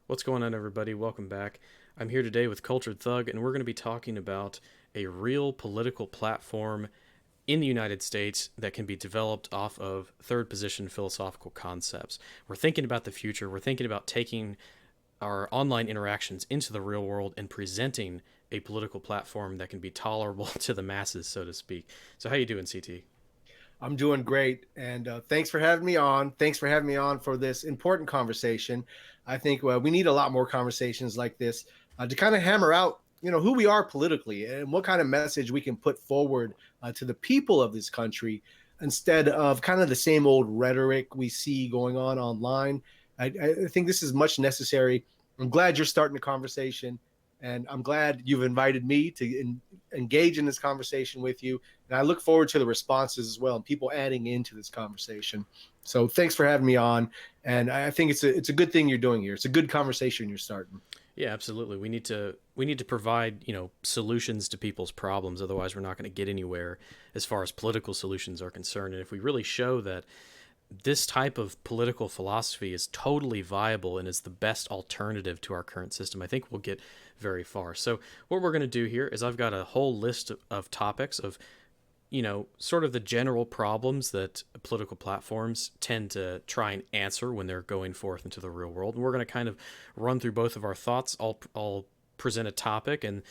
What's going on, everybody? Welcome back. I'm here today with Cultured Thug, and we're going to be talking about a real political platform in the United States that can be developed off of third position philosophical concepts. We're thinking about the future. We're thinking about taking our online interactions into the real world and presenting a political platform that can be tolerable to the masses, so to speak. So, how you doing, CT? I'm doing great, and thanks for having me on. Thanks for having me on for this important conversation. I think we need a lot more conversations like this to kind of hammer out, who we are politically and what kind of message we can put forward to the people of this country instead of kind of the same old rhetoric we see going on online. I think this is much necessary. I'm glad you're starting the conversation, and I'm glad you've invited me to engage in this conversation with you, and I look forward to the responses as well and people adding into this conversation. So thanks for having me on. And I think it's a good thing you're doing here. It's a good conversation you're starting. Yeah, absolutely. We need to provide, solutions to people's problems. Otherwise, we're not going to get anywhere as far as political solutions are concerned. And if we really show that this type of political philosophy is totally viable and is the best alternative to our current system, I think we'll get very far. So, what we're going to do here is I've got a whole list of topics of sort of the general problems that political platforms tend to try and answer when they're going forth into the real world. And we're going to kind of run through both of our thoughts. I'll present a topic, and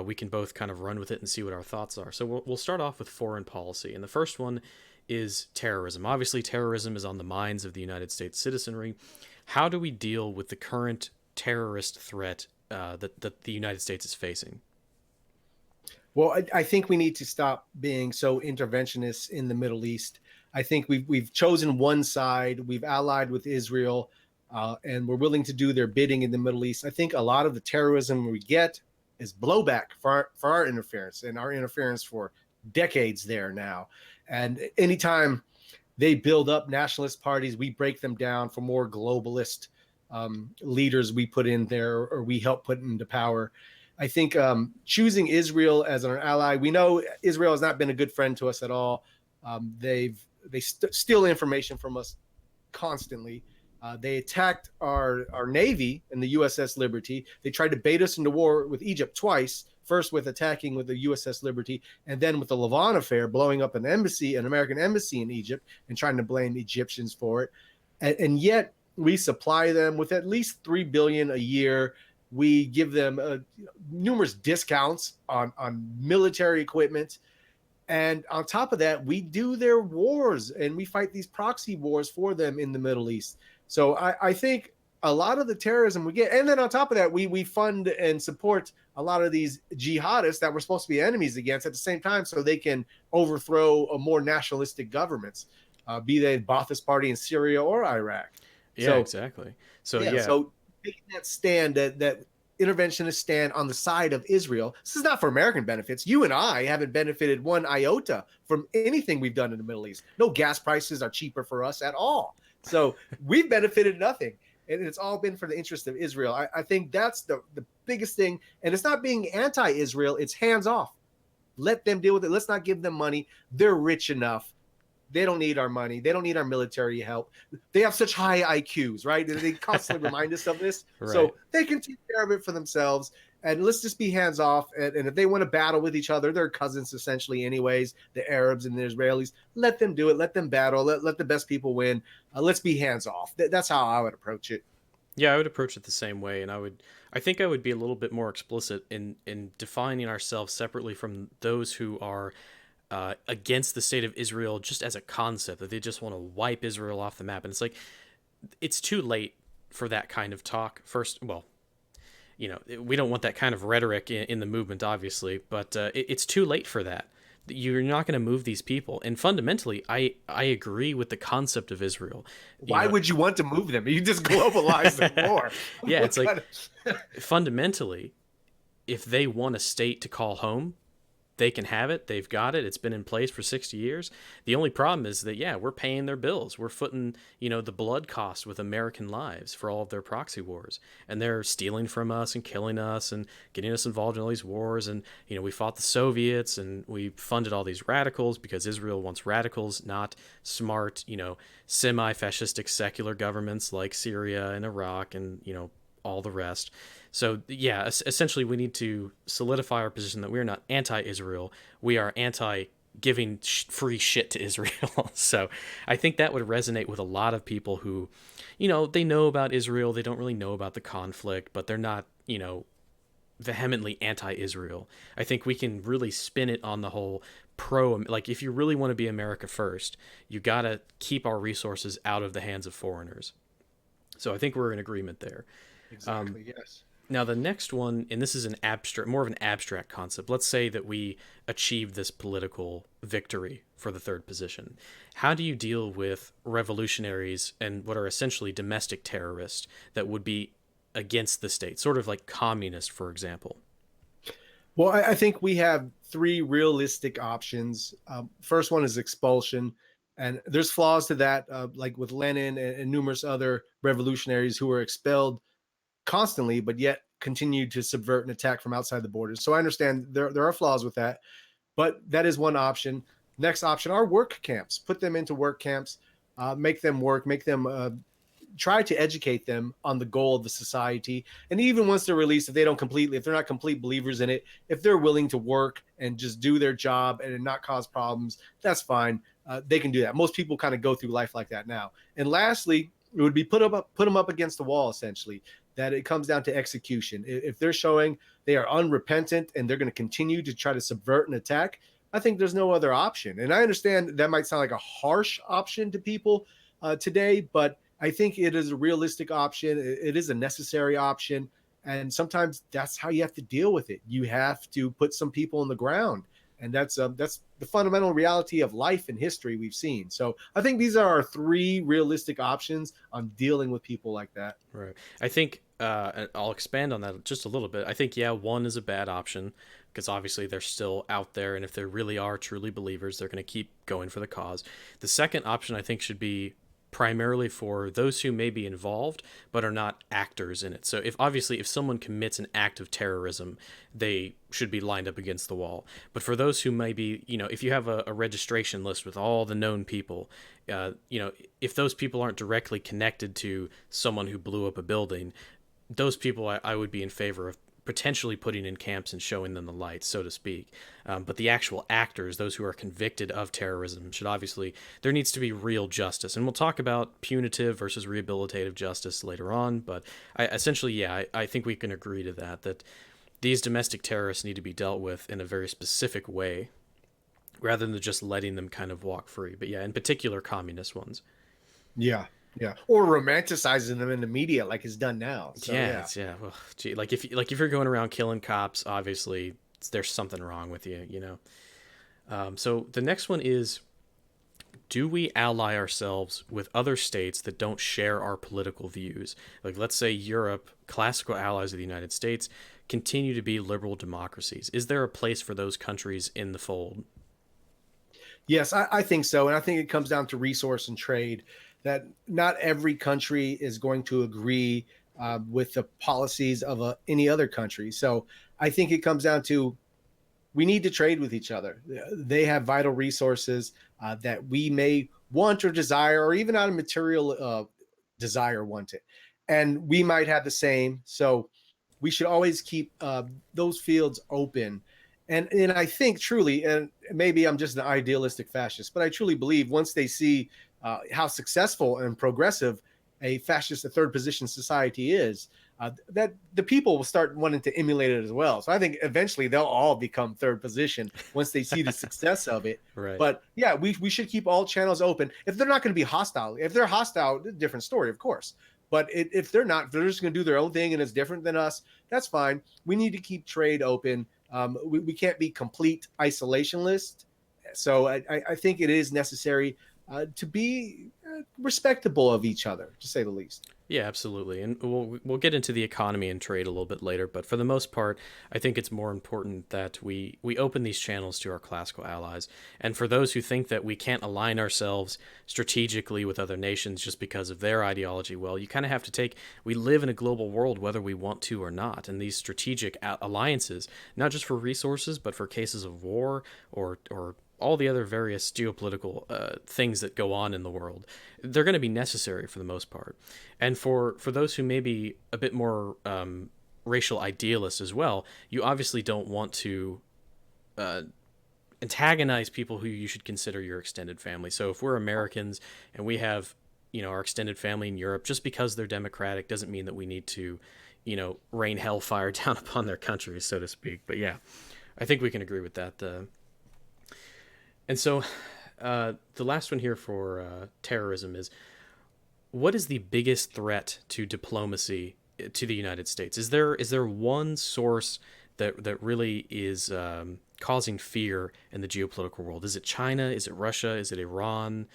we can both kind of run with it and see what our thoughts are. So we'll start off with foreign policy. And the first one is terrorism. Obviously, terrorism is on the minds of the United States citizenry. How do we deal with the current terrorist threat that the United States is facing? Well, I think we need to stop being so interventionist in the Middle East. I think we've chosen one side. We've allied with Israel, and we're willing to do their bidding in the Middle East. I think a lot of the terrorism we get is blowback for our interference and our interference for decades there now. And anytime they build up nationalist parties, we break them down for more globalist leaders we put in there or we help put into power. I think choosing Israel as an ally, we know Israel has not been a good friend to us at all. They steal information from us constantly. They attacked our navy in the USS Liberty. They tried to bait us into war with Egypt twice. First with attacking with the USS Liberty, and then with the Levant affair, blowing up an American embassy in Egypt, and trying to blame Egyptians for it. And yet we supply them with at least $3 billion a year. We give them numerous discounts on military equipment. And on top of that, we do their wars and we fight these proxy wars for them in the Middle East. So I think a lot of the terrorism we get, and then on top of that, we fund and support a lot of these jihadists that we're supposed to be enemies against at the same time so they can overthrow a more nationalistic governments, be they Ba'athist Party in Syria or Iraq. Yeah, So exactly. So yeah, yeah, so taking that stand, that interventionist stand on the side of Israel. This is not for American benefits. You and I haven't benefited one iota from anything we've done in the Middle East. No gas prices are cheaper for us at all. So we've benefited nothing. And it's all been for the interest of Israel. I think that's the biggest thing. And it's not being anti-Israel, it's hands off. Let them deal with it. Let's not give them money. They're rich enough. They don't need our money. They don't need our military help. They have such high IQs, right? They constantly remind us of this. right. So they can take care of it for themselves. And let's just be hands off. And if they want to battle with each other, they're cousins essentially, anyways, the Arabs and the Israelis. Let them do it. Let them battle. Let the best people win. Let's be hands off. That's how I would approach it. Yeah, I would approach it the same way, and I think I would be a little bit more explicit in defining ourselves separately from those who are against the state of Israel just as a concept, that they just want to wipe Israel off the map. And it's like, it's too late for that kind of talk. First, well, we don't want that kind of rhetoric in the movement, obviously, but it's too late for that. You're not going to move these people. And fundamentally, I agree with the concept of Israel. You Why know, would you want to move them? You just globalize them more. yeah, What it's like kind of... fundamentally, if they want a state to call home, they can have it. They've got it. It's been in place for 60 years. The only problem is that, yeah, we're paying their bills. We're footing, the blood cost with American lives for all of their proxy wars. And they're stealing from us and killing us and getting us involved in all these wars. And, we fought the Soviets and we funded all these radicals because Israel wants radicals, not smart, semi fascistic secular governments like Syria and Iraq and, all the rest. So yeah, essentially we need to solidify our position that we're not anti-Israel. We are anti giving free shit to Israel. So I think that would resonate with a lot of people who, they know about Israel, they don't really know about the conflict, but they're not, vehemently anti-Israel. I think we can really spin it on the whole like if you really want to be America first, you got to keep our resources out of the hands of foreigners. So I think we're in agreement there. Exactly. Yes. Now the next one, and this is an abstract, more of an abstract concept. Let's say that we achieve this political victory for the third position. How do you deal with revolutionaries and what are essentially domestic terrorists that would be against the state, sort of like communist, for example? Well, I think we have three realistic options. First one is expulsion, and there's flaws to that, like with Lenin and numerous other revolutionaries who were expelled constantly, but yet continued to subvert and attack from outside the borders. So I understand there are flaws with that, but that is one option. Next option are work camps. Put them into work camps, make them work, make them try to educate them on the goal of the society. And even once they're released, if they're not complete believers in it, if they're willing to work and just do their job and not cause problems, that's fine. They can do that. Most people kind of go through life like that now. And lastly, it would be put them up against the wall, essentially. That it comes down to execution. If they're showing they are unrepentant and they're going to continue to try to subvert and attack, I think there's no other option. And I understand that might sound like a harsh option to people today, but I think it is a realistic option. It is a necessary option. And sometimes that's how you have to deal with it. You have to put some people on the ground. And that's the fundamental reality of life and history we've seen. So I think these are our three realistic options on dealing with people like that. Right. I think I'll expand on that just a little bit. I think, yeah, one is a bad option because obviously they're still out there. And if they really are truly believers, they're going to keep going for the cause. The second option, I think, should be primarily for those who may be involved but are not actors in it. So if someone commits an act of terrorism, they should be lined up against the wall. But for those who may be, if you have a registration list with all the known people, if those people aren't directly connected to someone who blew up a building, those people I would be in favor of potentially putting in camps and showing them the light, so to speak. But the actual actors, those who are convicted of terrorism, there needs to be real justice. And we'll talk about punitive versus rehabilitative justice later on. But I think we can agree to that these domestic terrorists need to be dealt with in a very specific way rather than just letting them kind of walk free. But yeah, in particular, communist ones. Yeah. Yeah. Or romanticizing them in the media like it's done now. So Yeah, yeah. yeah. Well, gee, like if you're going around killing cops, obviously there's something wrong with you. So the next one is: do we ally ourselves with other states that don't share our political views? Like, let's say Europe, classical allies of the United States, continue to be liberal democracies. Is there a place for those countries in the fold? Yes, I think so. And I think it comes down to resource and trade, that not every country is going to agree with the policies of any other country. So I think it comes down to we need to trade with each other. They have vital resources that we may want or desire, or even out of material desire, want it. And we might have the same. So we should always keep those fields open. And I think truly, and maybe I'm just an idealistic fascist, but I truly believe once they see how successful and progressive a third position society is, that the people will start wanting to emulate it as well. So I think eventually they'll all become third position once they see the success of it. Right. But yeah, we should keep all channels open. If they're not going to be hostile, if they're hostile, different story, of course. But if they're not, if they're just going to do their own thing and it's different than us, that's fine. We need to keep trade open. We can't be complete isolationist. So I think it is necessary to be respectable of each other, to say the least. Yeah, absolutely. And we'll get into the economy and trade a little bit later, but for the most part, I think it's more important that we open these channels to our classical allies. And for those who think that we can't align ourselves strategically with other nations just because of their ideology, well, you kind of have to we live in a global world whether we want to or not. And these strategic alliances, not just for resources, but for cases of war or all the other various geopolitical things that go on in the world, they're going to be necessary for the most part. And for those who may be a bit more racial idealists as well, you obviously don't want to uh, antagonize people who you should consider your extended family. So if we're Americans and we have, our extended family in Europe, just because they're democratic doesn't mean that we need to, rain hellfire down upon their countries, so to speak. But yeah, I think we can agree with that. And so the last one here for terrorism is, what is the biggest threat to diplomacy to the United States? Is there one source that really is causing fear in the geopolitical world? Is it China? Is it Russia? Is it Iran?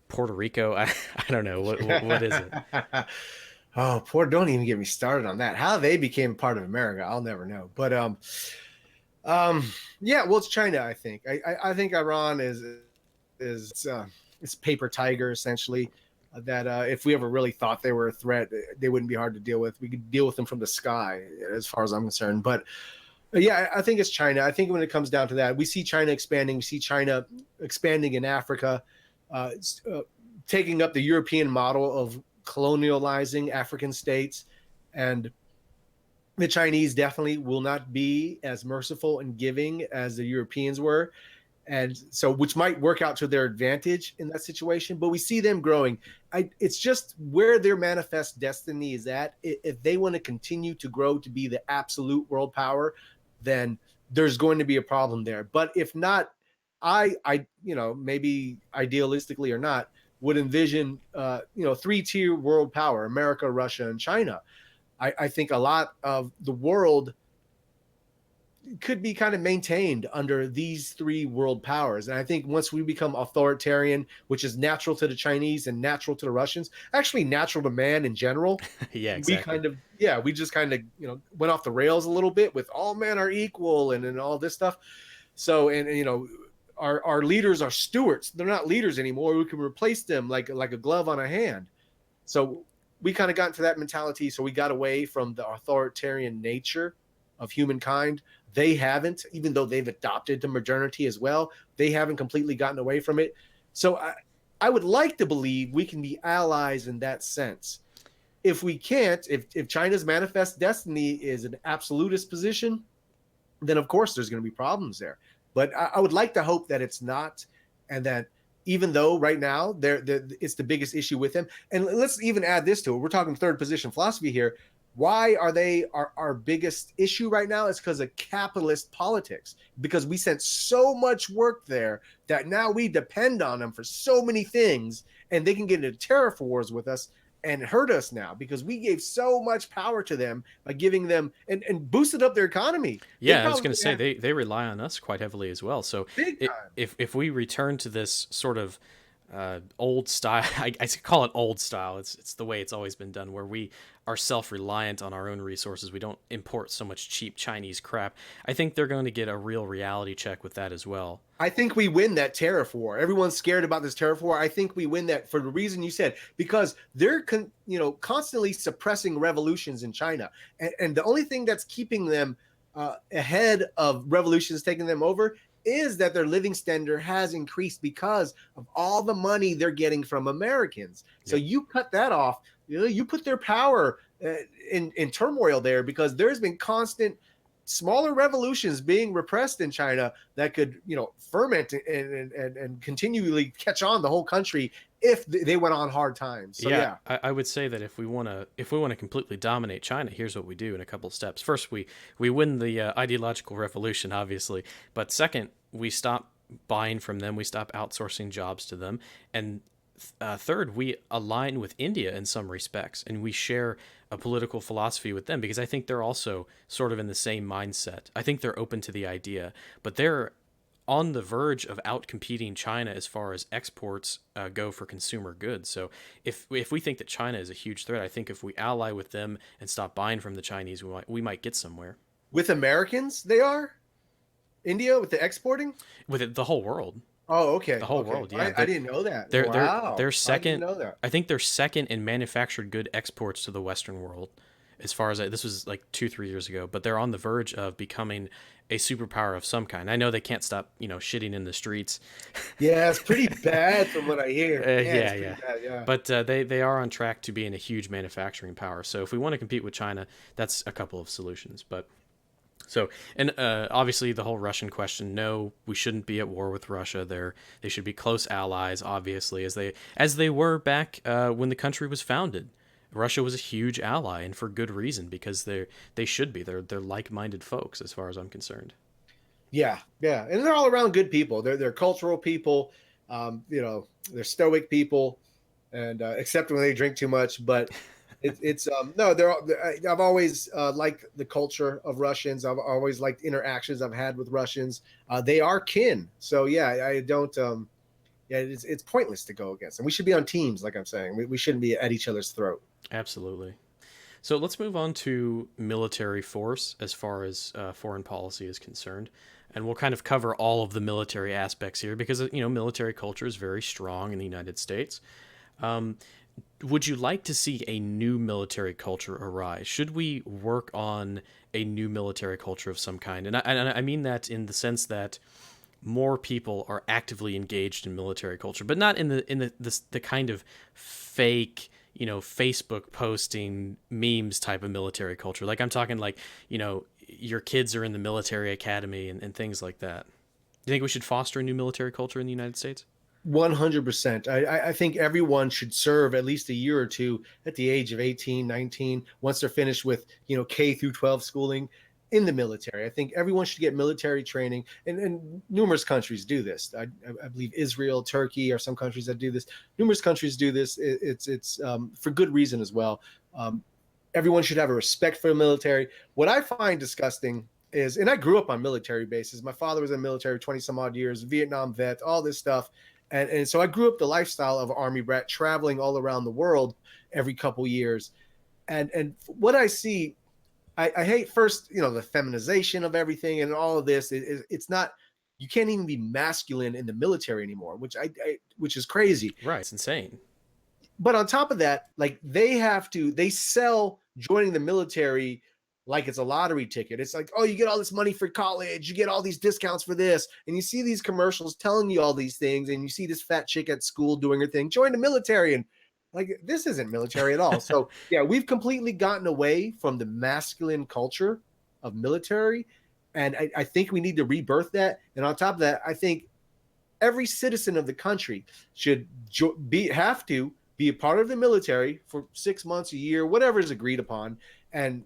Puerto Rico? I don't know. What is it? Oh, poor! Don't even get me started on that. How they became part of America, I'll never know. But um, yeah, well, it's China. I think. I think Iran is it's paper tiger essentially. That if we ever really thought they were a threat, they wouldn't be hard to deal with. We could deal with them from the sky, as far as I'm concerned. But yeah, I think it's China. I think when it comes down to that, we see China expanding. We see China expanding in Africa, uh, taking up the European model of colonializing African states. And the Chinese definitely will not be as merciful and giving as the Europeans were. And so, which might work out to their advantage in that situation, but we see them growing. It's just where their manifest destiny is at. If they want to continue to grow to be the absolute world power, then there's going to be a problem there. But if not, maybe idealistically or not, would envision, 3-tier world power: America, Russia, and China. I think a lot of the world could be kind of maintained under these three world powers. And I think once we become authoritarian, which is natural to the Chinese and natural to the Russians, actually natural to man in general, Yeah, we exactly. kind of, yeah, we just kind of, went off the rails a little bit with all men are equal and all this stuff. So, and our leaders are stewards. They're not leaders anymore. We can replace them like a glove on a hand. So we kind of got into that mentality. So we got away from the authoritarian nature of humankind. They haven't, even though they've adopted the modernity as well, they haven't completely gotten away from it. So I would like to believe we can be allies in that sense. If we can't, if China's manifest destiny is an absolutist position, then of course there's going to be problems there. But I would like to hope that it's not, and that even though right now it's the biggest issue with them. And let's even add this to it. We're talking third position philosophy here. Why are they our biggest issue right now? Is because of capitalist politics. Because we sent so much work there that now we depend on them for so many things, and they can get into tariff wars with us and hurt us now because we gave so much power to them by giving them and boosted up their economy. They Yeah, I was going probably to say have they rely on us quite heavily as well. So big time. if we return to this sort of old style, I call it old style. It's the way it's always been done, where we are self reliant on our own resources. We don't import so much cheap Chinese crap. I think they're going to get a real reality check with that as well. I think we win that tariff war. Everyone's scared about this tariff war. I think we win that for the reason you said, because they're constantly suppressing revolutions in China, and the only thing that's keeping them ahead of revolutions taking them over is that their living standard has increased because of all the money they're getting from Americans. So Yep. you cut that off. You put their power in turmoil there, because there's been constant smaller revolutions being repressed in China that could, ferment and continually catch on the whole country if they went on hard times. So Yeah, yeah, I would say that if we want to completely dominate China, here's what we do in a couple of steps. First, we win the ideological revolution, obviously, but second, we stop buying from them, we stop outsourcing jobs to them, and third, we align with India in some respects, and we share a political philosophy with them because I think they're also sort of in the same mindset. I think they're open to the idea, but they're on the verge of outcompeting China as far as exports go for consumer goods. So if we think that China is a huge threat, I think if we ally with them and stop buying from the Chinese, we might get somewhere with Americans, they are India with the exporting. with it, the whole world. Oh, The okay, whole okay. world, I, yeah. I They're didn't know that. they're they're Wow, they're I didn't second. know that. I think they're second in manufactured good exports to the Western world. as far as this was like 2 3 years ago, but they're on the verge of becoming a superpower of some kind. I know they can't stop shitting in the streets. Yeah, it's pretty bad from what I hear. Yeah, Yeah, it's pretty yeah. bad. Yeah. But they are on track to being a huge manufacturing power. So if we want to compete with China, that's a couple of solutions. But so, and obviously the whole Russian question. No, we shouldn't be at war with Russia. They should be close allies, obviously, as they were back when the country was founded. Russia was a huge ally, and for good reason, because they should be. They're like-minded folks, as far as I'm concerned. Yeah, yeah, and they're all around good people. They're cultural people. They're stoic people, and except when they drink too much. But it's no, I've always liked the culture of Russians. I've always liked interactions I've had with Russians. They are kin, so yeah, I don't. Yeah, it's pointless to go against them. We should be on teams, like I'm saying. We shouldn't be at each other's throat. Absolutely. So let's move on to military force as far as foreign policy is concerned. And we'll kind of cover all of the military aspects here because, military culture is very strong in the United States. Um, would you like to see a new military culture arise? Should we work on a new military culture of some kind? And I mean that in the sense that more people are actively engaged in military culture, but not in the kind of fake, Facebook posting memes type of military culture. Like I'm talking like, your kids are in the military academy and things like that. Do you think we should foster a new military culture in the United States? 100%. I think everyone should serve at least a year or two at the age of 18, 19, once they're finished with, K through 12 schooling in the military. I think everyone should get military training, and numerous countries do this. I believe Israel, Turkey are some countries that do this. Numerous countries do this. It's for good reason as well. Um, Everyone should have a respect for the military. What I find disgusting is, and I grew up on military bases. My father was in the military 20 some odd years, Vietnam vet, all this stuff. And so I grew up the lifestyle of Army brat, traveling all around the world every couple years. And what I see, I hate first, the feminization of everything and all of this. It's not, you can't even be masculine in the military anymore, which is crazy. Right. It's insane. But on top of that, like they sell joining the military like it's a lottery ticket. It's like, oh, you get all this money for college, you get all these discounts for this, and you see these commercials telling you all these things, and you see this fat chick at school doing her thing, join the military, and like this isn't military at all. So yeah, we've completely gotten away from the masculine culture of military, and I think we need to rebirth that. And on top of that, I think every citizen of the country should have to be a part of the military for 6 months, a year, whatever is agreed upon, and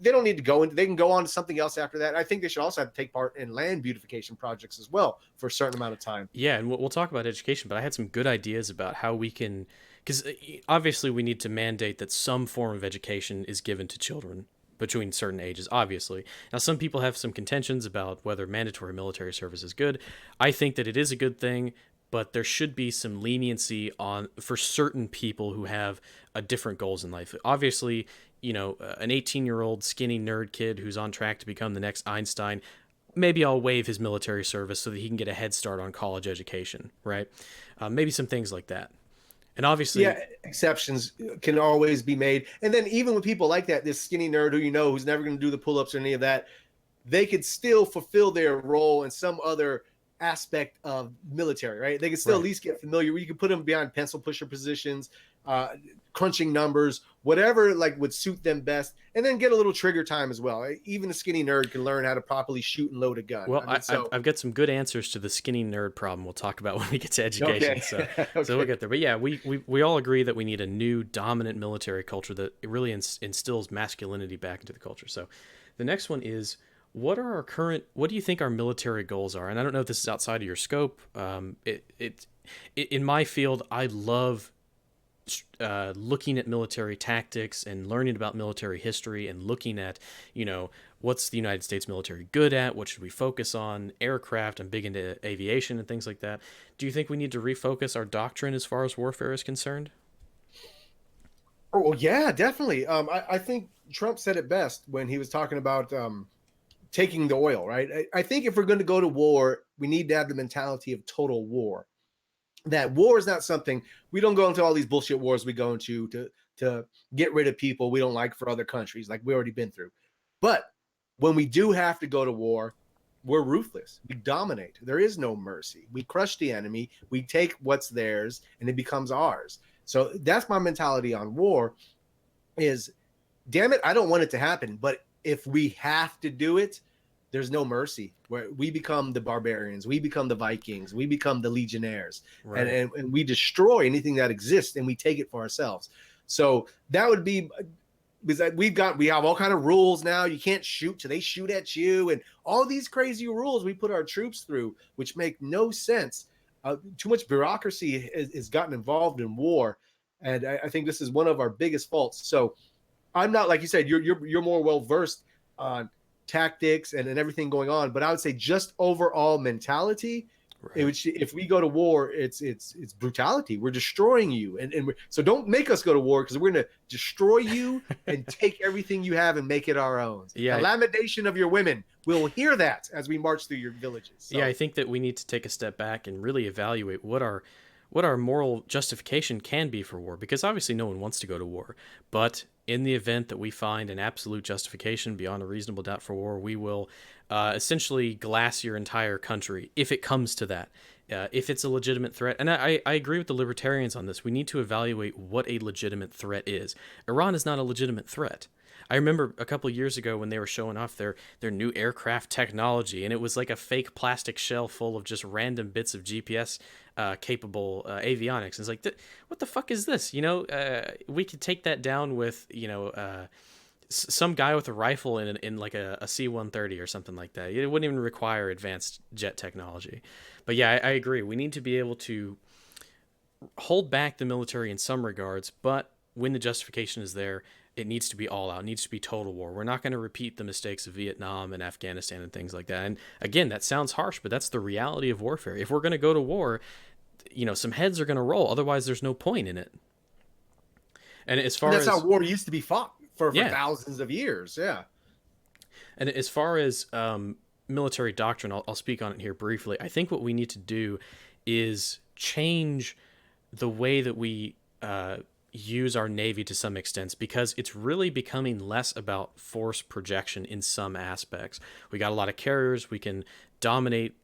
they don't need to go into. They can go on to something else after that. I think they should also have to take part in land beautification projects as well for a certain amount of time. Yeah, and we'll talk about education, but I had some good ideas about how we can, because obviously we need to mandate that some form of education is given to children between certain ages, obviously. Now, some people have some contentions about whether mandatory military service is good. I think that it is a good thing, but there should be some leniency on for certain people who have different goals in life. Obviously, an 18-year-old skinny nerd kid who's on track to become the next Einstein, maybe I'll waive his military service so that he can get a head start on college education, right? Maybe some things like that. And obviously, Yeah, exceptions can always be made. And then even with people like that, this skinny nerd who's never going to do the pull-ups or any of that, they could still fulfill their role in some other aspect of military, right? They can still at right. least get familiar. You can put them behind pencil pusher positions, crunching numbers, whatever like would suit them best, and then get a little trigger time as well. Even a skinny nerd can learn how to properly shoot and load a gun. Well, I mean, so I've got some good answers to the skinny nerd problem we'll talk about when we get to education. okay, So we'll okay. get there. But yeah, we all agree that we need a new dominant military culture that really instills masculinity back into the culture. So the next one is what do you think our military goals are? And I don't know if this is outside of your scope. In my field, I love looking at military tactics and learning about military history and looking at, what's the United States military good at? What should we focus on? Aircraft. I'm big into aviation and things like that. Do you think we need to refocus our doctrine as far as warfare is concerned? Oh well, yeah, definitely. I think Trump said it best when he was talking about taking the oil, right? I think if we're going to go to war, we need to have the mentality of total war. That war is not something we don't go into all these bullshit wars we go into to to get rid of people we don't like for other countries, like we already been through. But when we do have to go to war, we're ruthless. We dominate. There is no mercy. We crush the enemy. We take what's theirs, and it becomes ours. So that's my mentality on war. Is damn it, I don't want it to happen, but if we have to do it, there's no mercy. Where we become the barbarians, we become the Vikings, we become the legionnaires, and, Right. and we destroy anything that exists, and we take it for ourselves. So that would be, because we have all kind of rules now. You can't shoot till they shoot at you, and all these crazy rules we put our troops through, which make no sense. Too much bureaucracy has gotten involved in war, and I think this is one of our biggest faults. So I'm not, like you said, you're more well versed on tactics and everything going on, but I would say just overall mentality. Right. If we go to war, it's brutality. We're destroying you, and so don't make us go to war, because we're going to destroy you and take everything you have and make it our own. The Yeah. lamentation of your women, we'll hear that as we march through your villages. Yeah, I So think that we need to take a step back and really evaluate what our moral justification can be for war, because obviously no one wants to go to war. But in the event that we find an absolute justification beyond a reasonable doubt for war, we will essentially glass your entire country if it comes to that. If it's a legitimate threat. And I agree with the libertarians on this. We need to evaluate what a legitimate threat is. Iran is not a legitimate threat. I remember a couple of years ago when they were showing off their new aircraft technology, and it was like a fake plastic shell full of just random bits of GPS capable avionics. And it's like, what the fuck is this? We could take that down with some guy with a rifle in like a C-130 or something like that. It wouldn't even require advanced jet technology. But yeah, I agree. We need to be able to hold back the military in some regards, but when the justification is there, it needs to be all out. It needs to be total war. We're not going to repeat the mistakes of Vietnam and Afghanistan and things like that. And again, that sounds harsh, but that's the reality of warfare. If we're going to go to war, some heads are going to roll. Otherwise, there's no point in it. And as and far that's how as war used to be fought for yeah, thousands of years. Yeah. and as far as military doctrine, I'll speak on it here briefly. I think what we need to do is change the way that we use our navy to some extent, because it's really becoming less about force projection in some aspects. We got a lot of carriers. We can dominate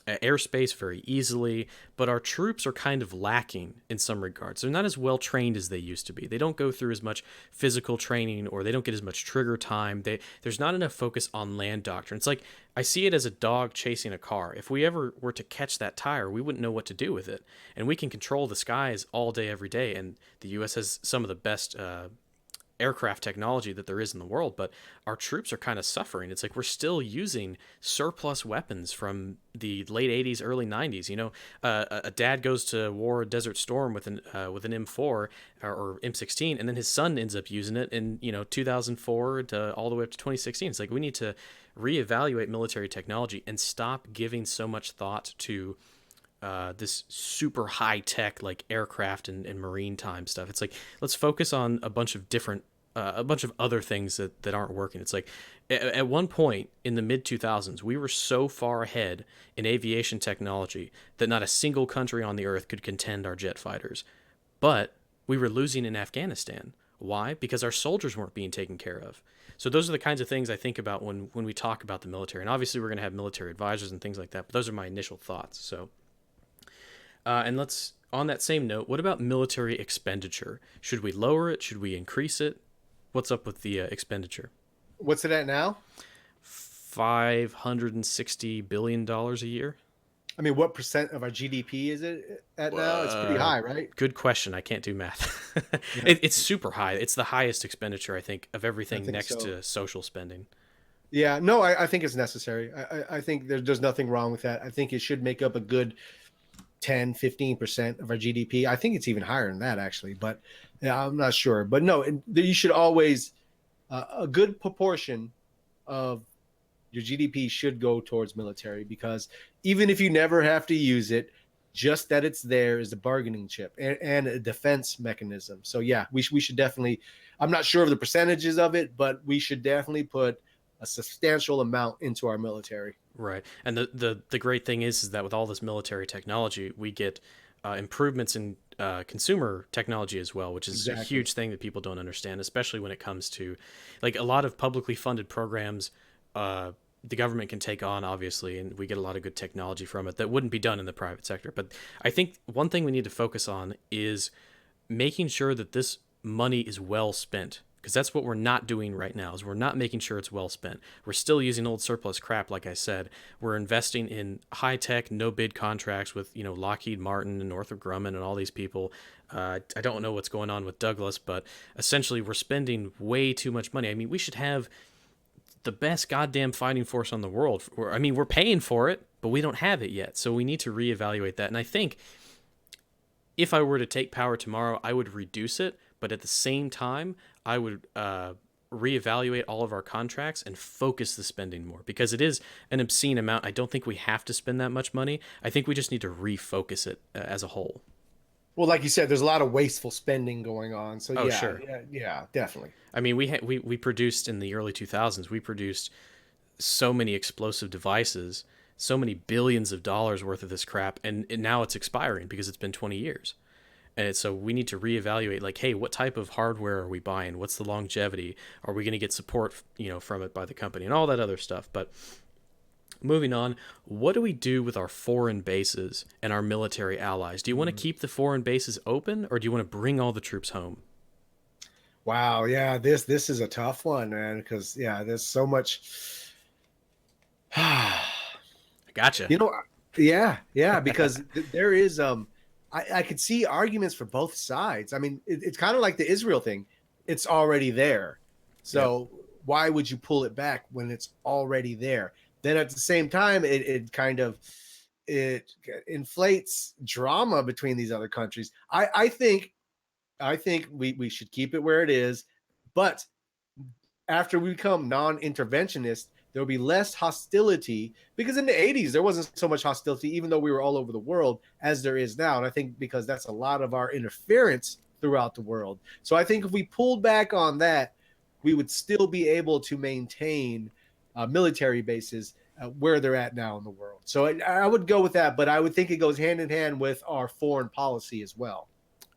airspace very easily, but our troops are kind of lacking in some regards. They're not as well trained as they used to be. They don't go through as much physical training, or they don't get as much trigger time. There's not enough focus on land doctrine. It's like, I see it as a dog chasing a car. If we ever were to catch that tire, we wouldn't know what to do with it. And we can control the skies all day, every day. And the U.S. has some of the best aircraft technology that there is in the world, but our troops are kind of suffering. It's like we're still using surplus weapons from the late 80s, early 90s. A dad goes to war, Desert Storm with an M4 or M16, and then his son ends up using it in 2004 to all the way up to 2016. It's like we need to reevaluate military technology and stop giving so much thought to this super high tech like aircraft and marine time stuff. It's like, let's focus on a bunch of other things that aren't working. It's like at one point in the mid 2000s, we were so far ahead in aviation technology that not a single country on the earth could contend our jet fighters. But we were losing in Afghanistan. Why? Because our soldiers weren't being taken care of. So those are the kinds of things I think about when we talk about the military. And obviously we're going to have military advisors and things like that, but those are my initial thoughts. So and let's, on that same note, what about military expenditure? Should we lower it? Should we increase it? What's up with the expenditure? What's it at now? $560 billion a year. I mean, what percent of our GDP is it at now? It's pretty high, right? Good question. I can't do math. Yeah, It's super high. It's the highest expenditure, I think, of I everything think next so. to social spending. Yeah, no, I think it's necessary. I think there's nothing wrong with that. I think it should make up a good 10-15% of our GDP. I think it's even higher than that, actually, but yeah, I'm not sure. But no, you should always, a good proportion of your GDP should go towards military, because even if you never have to use it, just that it's there is a bargaining chip and a defense mechanism. So yeah, we should definitely. I'm not sure of the percentages of it, but we should definitely put a substantial amount into our military. Right. And the great thing is that with all this military technology, we get improvements in consumer technology as well, which is a Exactly. huge thing that people don't understand, especially when it comes to like a lot of publicly funded programs. The government can take on, obviously, and we get a lot of good technology from it that wouldn't be done in the private sector. But I think one thing we need to focus on is making sure that this money is well spent, because that's what we're not doing right now is we're not making sure it's well spent. We're still using old surplus crap. Like I said, we're investing in high tech no bid contracts with Lockheed Martin and Northrop Grumman and all these people. I don't know what's going on with Douglas, but essentially we're spending way too much money. I mean, we should have the best goddamn fighting force on the world. I mean, we're paying for it, but we don't have it yet, so we need to reevaluate that. And I think if I were to take power tomorrow, I would reduce it, but at the same time, I would reevaluate all of our contracts and focus the spending more, because it is an obscene amount. I don't think we have to spend that much money. I think we just need to refocus it as a whole. Well, like you said, there's a lot of wasteful spending going on. So Oh, yeah, sure. yeah, yeah, definitely. I mean, we produced in the early 2000s. We produced so many explosive devices, so many billions of dollars worth of this crap, and now it's expiring because it's been 20 years. And so we need to reevaluate, like, hey, what type of hardware are we buying? What's the longevity? Are we going to get support, from it by the company and all that other stuff? But moving on, what do we do with our foreign bases and our military allies? Do you want to Mm. keep the foreign bases open, or do you want to bring all the troops home? Wow, yeah, this is a tough one, man, because yeah, there's so much. I gotcha. You know, yeah, yeah, because there is I could see arguments for both sides. I mean, it's kind of like the Israel thing. It's already there. Yep. So why would you pull it back when it's already there? Then at the same time, it kind of it inflates drama between these other countries. I think we should keep it where it is, but after we become non-interventionist, there'll be less hostility, because in the 80s there wasn't so much hostility, even though we were all over the world, as there is now. And I think because that's a lot of our interference throughout the world. So I think if we pulled back on that, we would still be able to maintain military bases where they're at now in the world. So I would go with that, but I would think it goes hand in hand with our foreign policy as well.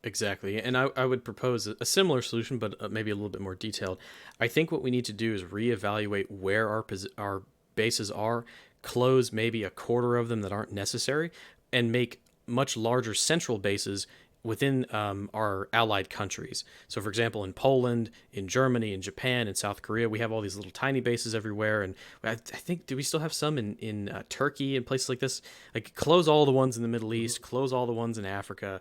Exactly. And I would propose a similar solution, but maybe a little bit more detailed. I think what we need to do is reevaluate where our bases are, close maybe a quarter of them that aren't necessary, and make much larger central bases within our allied countries. So, for example, in Poland, in Germany, in Japan, in South Korea, we have all these little tiny bases everywhere. And I think, do we still have some in Turkey and places like this? Like, close all the ones in the Middle Mhm. East, close all the ones in Africa.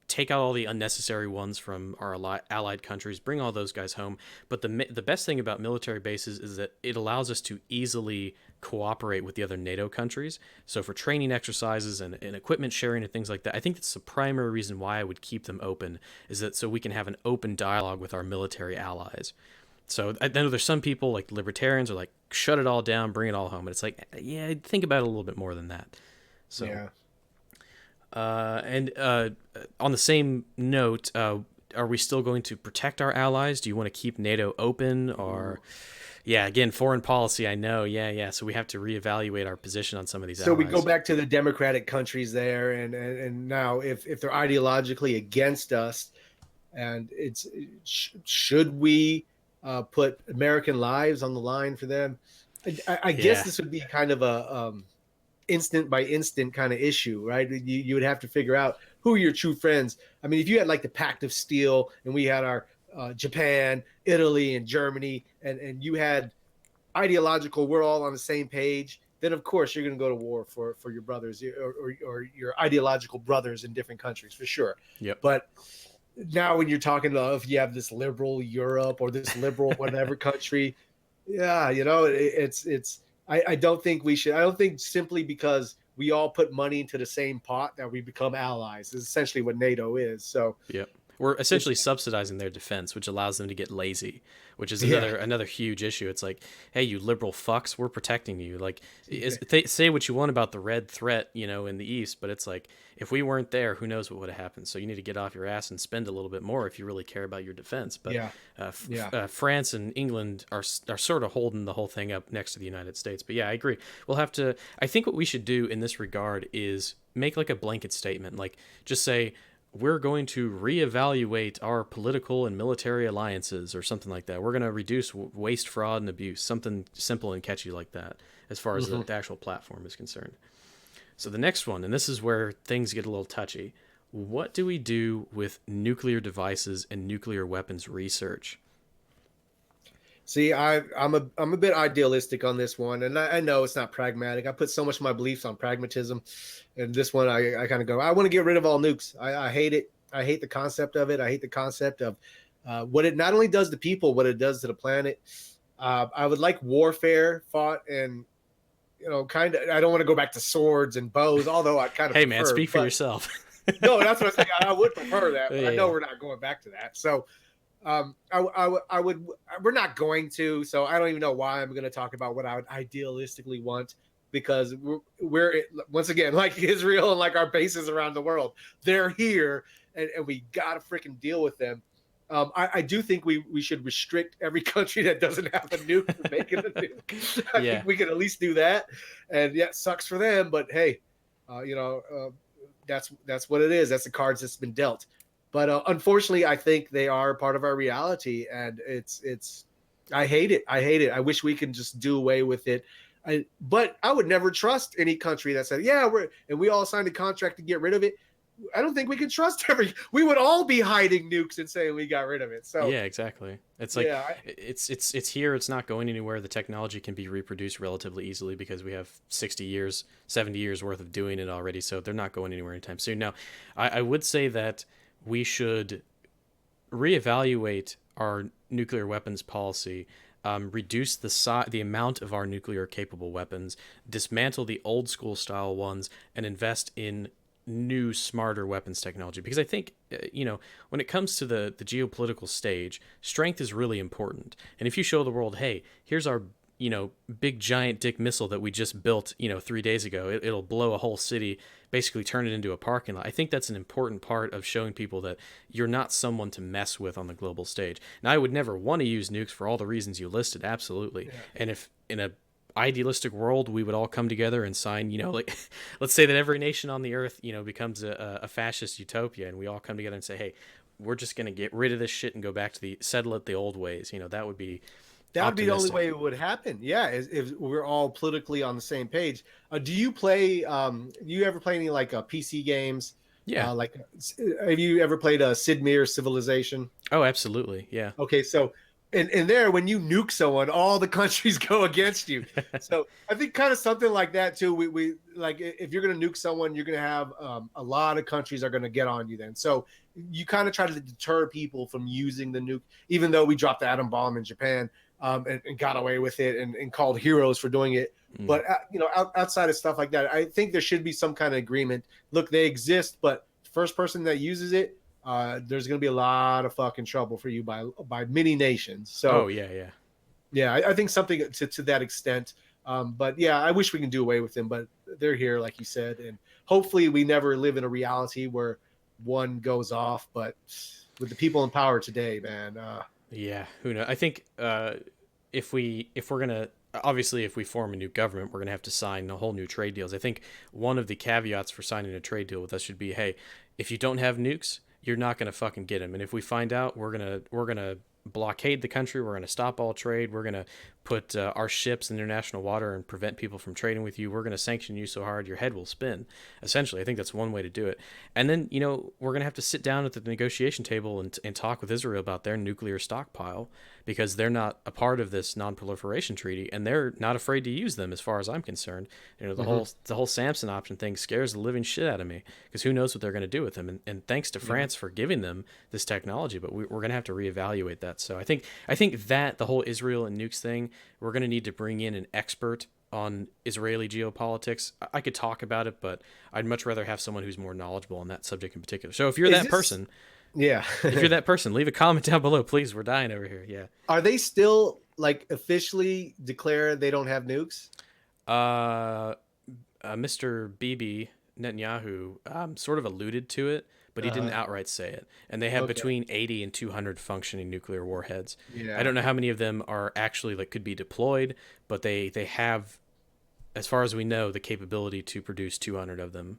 Take out all the unnecessary ones from our allied countries, bring all those guys home. But the best thing about military bases is that it allows us to easily cooperate with the other NATO countries. So for training exercises and equipment sharing and things like that, I think that's the primary reason why I would keep them open, is that so we can have an open dialogue with our military allies. So I know there's some people like libertarians are like, shut it all down, bring it all home. And it's like, yeah, think about it a little bit more than that. So Yeah. and on the same note, are we still going to protect our allies? Do you want to keep NATO open, or yeah, again, foreign policy? I know, yeah, yeah. So we have to reevaluate our position on some of these So we go allies. back to the democratic countries there, and now if they're ideologically against us, and should we put American lives on the line for them? I guess Yeah, this would be kind of a instant by instant kind of issue, right? You would have to figure out who are your true friends. I mean, if you had like the Pact of Steel, and we had our Japan, Italy, and Germany, and you had ideological, we're all on the same page, then of course you're going to go to war for your brothers, or your ideological brothers in different countries, for sure. yep. But now when you're talking about if you have this liberal Europe or this liberal whatever country, yeah, it's I don't think we should. I don't think simply because we all put money into the same pot that we become allies. Is essentially what NATO is. So Yep. We're it's essentially subsidizing their defense, which allows them to get lazy, which is yeah. another huge issue. It's like, hey, you liberal fucks, we're protecting you. Like, Yeah. say what you want about the red threat, in the east, but it's like if we weren't there, who knows what would have happened. So you need to get off your ass and spend a little bit more if you really care about your defense. But Yeah. Yeah. France and England are sort of holding the whole thing up next to the United States. But yeah, I agree. We'll have to. I think what we should do in this regard is make like a blanket statement, like just say we're going to reevaluate our political and military alliances or something like that. We're going to reduce waste, fraud, and abuse. Something simple and catchy like that, as far as Hmm. the actual platform is concerned. So the next one, and this is where things get a little touchy. What do we do with nuclear devices and nuclear weapons research? See, I'm a bit idealistic on this one, and I know it's not pragmatic. I put so much of my beliefs on pragmatism, and this one I kind of go. I want to get rid of all nukes. I hate it. I hate the concept of it. I hate the concept of what it not only does to people, what it does to the planet. I would like warfare fought and kind of. I don't want to go back to swords and bows, although I kind of Hey, man, prefer. speak for But yourself. no, that's what I'm saying. I would prefer that, but I know Yeah, we're not going back to that. So I would, we're not going to, so I don't even know why I'm going to talk about what I would idealistically want because we're once again, like Israel and like our bases around the world, they're here and we got to freaking deal with them. I do think we should restrict every country that doesn't have a nuke from making a nuke. I yeah, think we could at least do that. And yeah, it sucks for them, but hey, that's what it is. That's the cards that's been dealt. But unfortunately, I think they are part of our reality, and it's. I hate it. I hate it. I wish we could just do away with it. But I would never trust any country that said, "Yeah, we all signed a contract to get rid of it." I don't think we can trust every. We would all be hiding nukes and saying we got rid of it. So yeah, exactly. It's like yeah, it's here. It's not going anywhere. The technology can be reproduced relatively easily because we have 60 years, 70 years worth of doing it already. So they're not going anywhere anytime soon. Now, I would say that we should reevaluate our nuclear weapons policy, reduce the amount of our nuclear capable weapons, dismantle the old school style ones, and invest in new, smarter weapons technology. Because I think, when it comes to the geopolitical stage, strength is really important. And if you show the world, hey, here's our big giant dick missile that we just built, 3 days ago. It'll blow a whole city, basically turn it into a parking lot. I think that's an important part of showing people that you're not someone to mess with on the global stage. Now, I would never want to use nukes for all the reasons you listed, absolutely. yeah. And if in a idealistic world we would all come together and sign, like let's say that every nation on the earth, becomes a fascist utopia, and we all come together and say, hey, we're just going to get rid of this shit and go back to settle it the old ways. That would be That would be the only way optimistic. it would happen. Yeah, if we're all politically on the same page. Do you play? You ever play any like PC games? Yeah. Like, have you ever played a Sid Meier Civilization? Oh, absolutely. Yeah. Okay, so and there when you nuke someone, all the countries go against you. So I think kind of something like that too. We like if you're gonna nuke someone, you're gonna have a lot of countries are gonna get on you then. So you kind of try to deter people from using the nuke, even though we dropped the atom bomb in Japan and got away with it and called heroes for doing it. Mm. But outside of stuff like that, I think there should be some kind of agreement. Look, they exist, but first person that uses it, there's going to be a lot of fucking trouble for you by many nations. Oh, So yeah, yeah. yeah, I think something to that extent. But yeah, I wish we can do away with them, but they're here, like you said, and hopefully we never live in a reality where one goes off. But with the people in power today, man, Yeah, who knows? I think if we're gonna obviously if we form a new government, we're gonna have to sign a whole new trade deals. I think one of the caveats for signing a trade deal with us should be, hey, if you don't have nukes, you're not gonna fucking get them. And if we find out, we're gonna blockade the country. We're gonna stop all trade. We're gonna put our ships in international water and prevent people from trading with you. We're gonna sanction you so hard your head will spin. Essentially, I think that's one way to do it. And then we're gonna have to sit down at the negotiation table and talk with Israel about their nuclear stockpile because they're not a part of this non-proliferation treaty and they're not afraid to use them as far as I'm concerned. The mm-hmm. whole Samson option thing scares the living shit out of me because who knows what they're going to do with them. And thanks to Yeah. France for giving them this technology, but we're going to have to reevaluate that. So I think that the whole Israel and nukes thing, we're going to need to bring in an expert on Israeli geopolitics. I could talk about it, but I'd much rather have someone who's more knowledgeable on that subject in particular. So Is this? Yeah. if you're that person, leave a comment down below, please. We're dying over here. Yeah. Are they still like officially declare they don't have nukes? Uh, Mr. Bibi Netanyahu sort of alluded to it, but he didn't Uh-huh. outright say it. And they have Okay. between 80 and 200 functioning nuclear warheads. I Yeah. don't know how many of them are actually like could be deployed, but they have, as far as we know, the capability to produce 200 of them.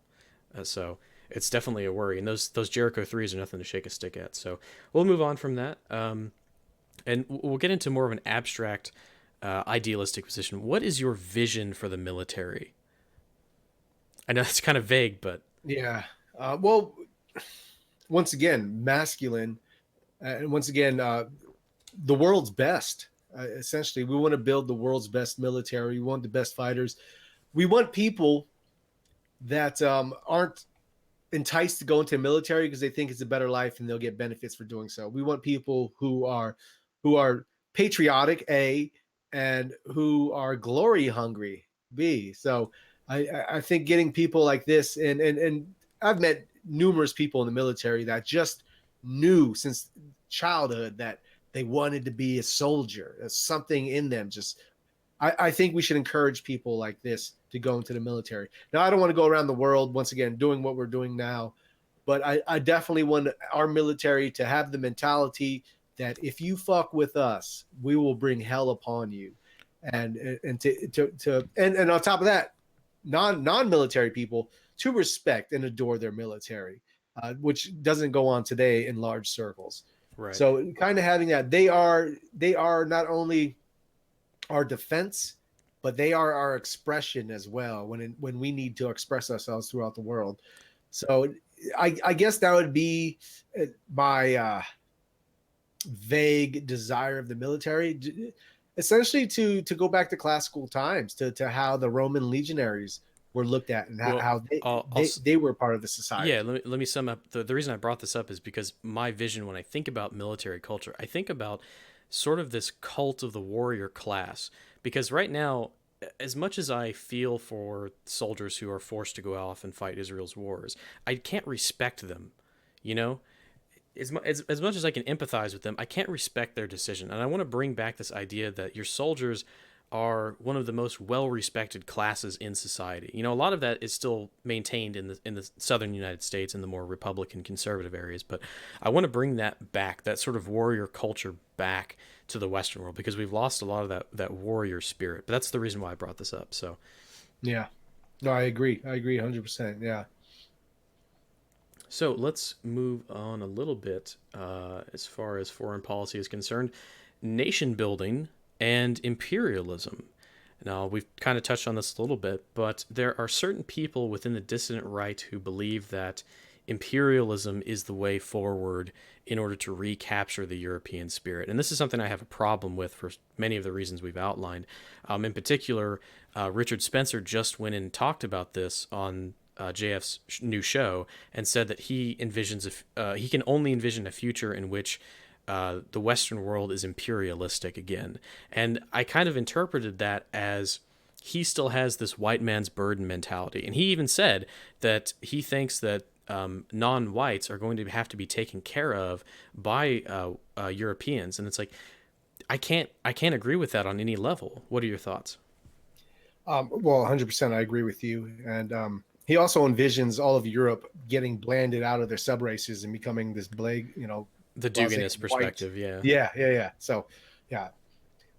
So it's definitely a worry. And those Jericho threes are nothing to shake a stick at. So we'll move on from that, and we'll get into more of an abstract, idealistic position. What is your vision for the military? I know it's kind of vague, but Yeah. Well, once again, masculine, and once again, the world's best. Essentially, we want to build the world's best military. We want the best fighters. We want people that aren't enticed to go into the military because they think it's a better life and they'll get benefits for doing so. We want people who are patriotic, A, and who are glory hungry, B. So I think getting people like this, and I've met numerous people in the military that just knew since childhood that they wanted to be a soldier. There's something in them just I think we should encourage people like this to go into the military. Now, I don't want to go around the world once again doing what we're doing now, but I definitely want our military to have the mentality that if you fuck with us, we will bring hell upon you, and on top of that, non-military people to respect and adore their military, which doesn't go on today in large circles. right. So, kind of having that, they are not only our defense, but they are our expression as well when we need to express ourselves throughout the world. So I guess that would be my vague desire of the military, essentially to go back to classical times, to how the Roman legionaries were looked at and Well, how I'll they were part of the yeah, society. let me sum up. The reason I brought this up is because my vision when I think about military culture, I think about sort of this cult of the warrior class. Because right now, as much as I feel for soldiers who are forced to go off and fight Israel's wars, I can't respect them. You know, as much as I can empathize with them, I can't respect their decision. And I want to bring back this idea that your soldiers are one of the most well-respected classes in society. You know, a lot of that is still maintained in the southern United States in the more Republican conservative areas, but I want to bring that back, that sort of warrior culture back to the Western world because we've lost a lot of that warrior spirit. But that's the reason why I brought this up. So, Yeah, no, I agree. I agree 100%. Yeah. so let's move on a little bit as far as foreign policy is concerned. Nation building and imperialism. Now, we've kind of touched on this a little bit, but there are certain people within the dissident right who believe that imperialism is the way forward in order to recapture the European spirit. And this is something I have a problem with for many of the reasons we've outlined. In particular, Richard Spencer just went and talked about this on JF's new show and said that he can only envision a future in which the Western world is imperialistic again. And I kind of interpreted that as he still has this white man's burden mentality. And he even said that he thinks that non-whites are going to have to be taken care of by Europeans. And it's like I can't agree with that on any level. What are your thoughts? Well, 100%, I agree with you. And he also envisions all of Europe getting blanded out of their sub races and becoming this blague, The well, I'll say Duganist white. perspective, yeah. Yeah, yeah, yeah. So, yeah,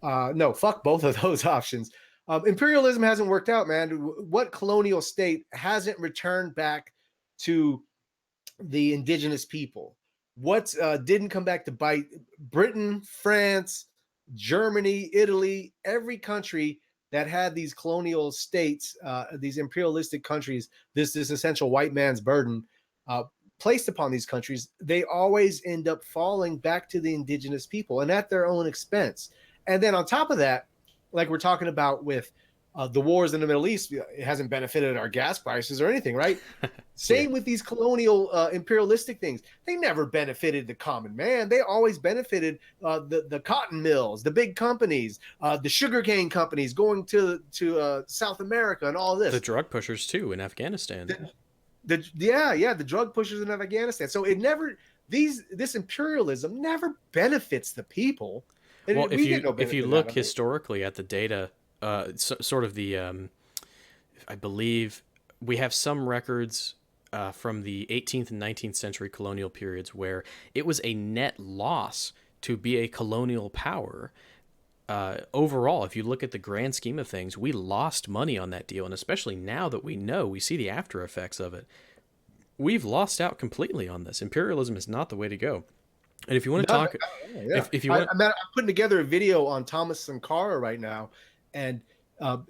no, fuck both of those options. Imperialism hasn't worked out, man. What colonial state hasn't returned back to the indigenous people? What didn't come back to bite? Britain, France, Germany, Italy, every country that had these colonial states, these imperialistic countries, this essential white man's burden uh, placed upon these countries, they always end up falling back to the indigenous people and at their own expense. And then on top of that, like we're talking about with the wars in the Middle East, it hasn't benefited our gas prices or anything, right? Yeah. Same with these colonial imperialistic things. They never benefited the common man. They always benefited the cotton mills, the big companies, the sugarcane companies going to South America and all The this. drug pushers too in Afghanistan. Yeah, the drug pushers in Afghanistan. So it never this imperialism never benefits the people, Well, and we get no if you benefit out look of it. historically at the data, sort of the I believe we have some records from the 18th and 19th century colonial periods where it was a net loss to be a colonial power. Overall, if you look at the grand scheme of things, we lost money on that deal, and especially now that we know, we see the after effects of it. we've lost out completely on this. Imperialism is not the way to go. And if you want to No, no, talk, no, yeah. if you want, I'm putting together a video on Thomas Sankara right now, and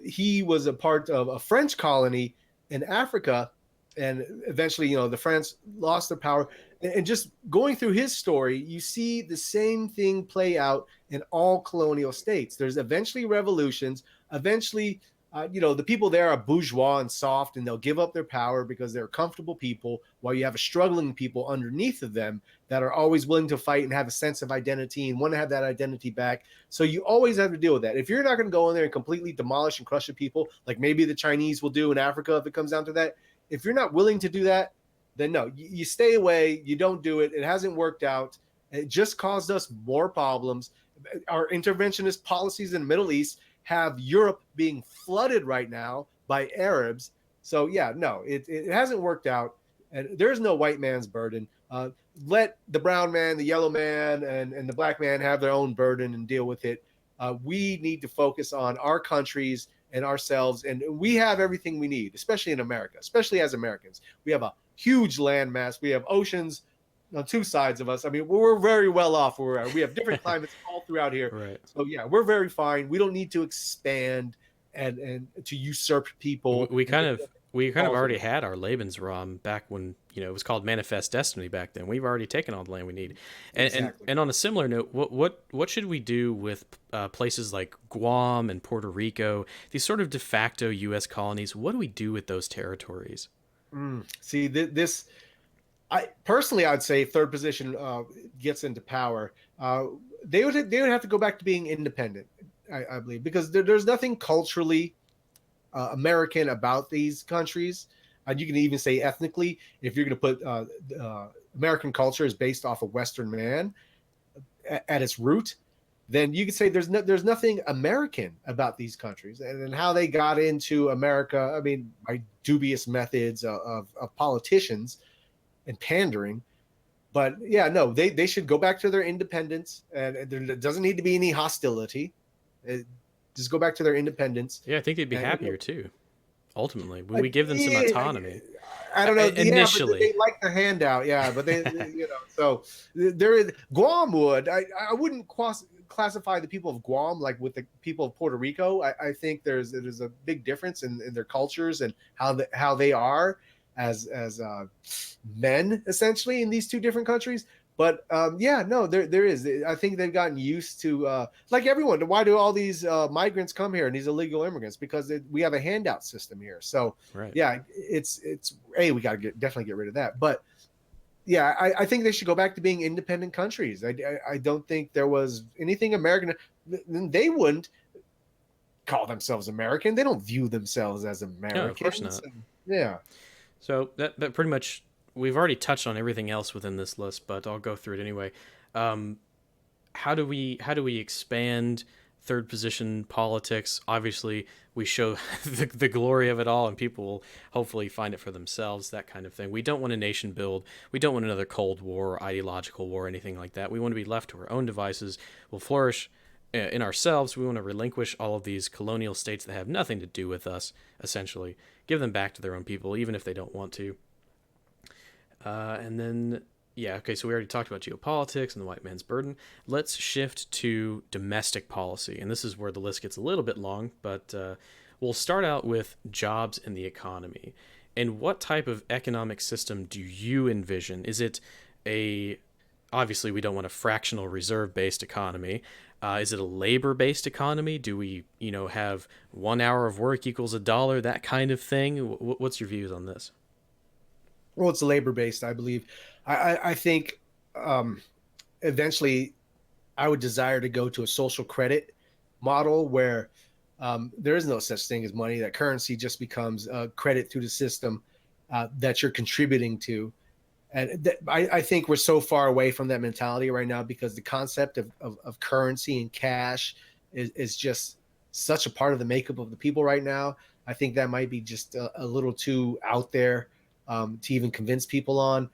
he was a part of a French colony in Africa, and eventually, the French lost their power. And just going through his story, you see the same thing play out in all colonial states. There's eventually revolutions. Eventually, the people there are bourgeois and soft, and they'll give up their power because they're comfortable people, while you have a struggling people underneath of them that are always willing to fight and have a sense of identity and want to have that identity back. So you always have to deal with that. If you're not going to go in there and completely demolish and crush the people, like maybe the Chinese will do in Africa if it comes down to that, if you're not willing to do that, then no, you stay away. You don't do it. It hasn't worked out. It just caused us more problems. Our interventionist policies in the Middle East have Europe being flooded right now by Arabs. So yeah, no, it hasn't worked out. And there's no white man's burden. Let the brown man, the yellow man, and the black man have their own burden and deal with it. We need to focus on our countries and ourselves, and we have everything we need, especially in America, especially as Americans. We have a huge landmass. We have oceans on two sides of us. I mean, we're very well off where we are. We have different climates all throughout here. right. So yeah, we're very fine. We don't need to expand and to usurp we, people we and kind of we kind of all already things. had our Lebensraum back when it was called Manifest Destiny back then. We've already taken all the land we need, and and, Exactly. and on a similar note, what should we do with places like Guam and Puerto Rico, these sort of de facto U.S. colonies? What do we do with those territories? See, this I personally, I'd say third position gets into power. They would have to go back to being independent, I believe, because there's nothing culturally American about these countries. And you can even say ethnically, if you're going to put American culture is based off of Western man at its root, then you could say there's nothing American about these countries and how they got into America. I mean, by dubious methods of politicians and pandering. But yeah, no, they should go back to their independence, and there doesn't need to be any hostility. It, just go back to their independence. Yeah, I think they'd be And happier too. Ultimately, we give them some yeah, autonomy I don't know. Yeah, but they initially. like the handout. Yeah, but so there is Guam would. I wouldn't classify the people of Guam like with the people of Puerto Rico. I think there's a big difference in their cultures and how they are as men essentially in these two different countries. But yeah, no, there is. I think they've gotten used to like everyone. Why do all these migrants come here and these illegal immigrants? Because we have a handout system here. So Right. yeah, it's we got to definitely get rid of that. But yeah, I think they should go back to being independent countries. I don't think there was anything American. They wouldn't call themselves American. They don't view themselves as No, of course Americans. not. Yeah. So that pretty much we've already touched on everything else within this list, but I'll go through it anyway. Um, how do we expand third position politics? Obviously, we show the glory of it all, and people will hopefully find it for themselves. That kind of thing. We don't want a nation build. We don't want another Cold War or ideological war or anything like that. We want to be left to our own devices. We'll flourish in ourselves. We want to relinquish all of these colonial states that have nothing to do with us. Essentially, give them back to their own people, even if they don't want to. And then, yeah, okay, so we already talked about geopolitics and the white man's burden. Let's shift to domestic policy. And this is where the list gets a little bit long, but we'll start out with jobs and the economy. And what type of economic system do you envision? Is it a, obviously, we don't want a fractional reserve based economy. Is it a labor based economy? Do we, have 1 hour of work equals $1, that kind of thing? What's your views on this? Well, it's labor based, I believe. I think um, eventually I would desire to go to a social credit model where there is no such thing as money. That currency just becomes credit through the system that you're contributing to. And I think we're so far away from that mentality right now because the concept of currency and cash is just such a part of the makeup of the people right now. I think that might be just a little too out there to even convince people on.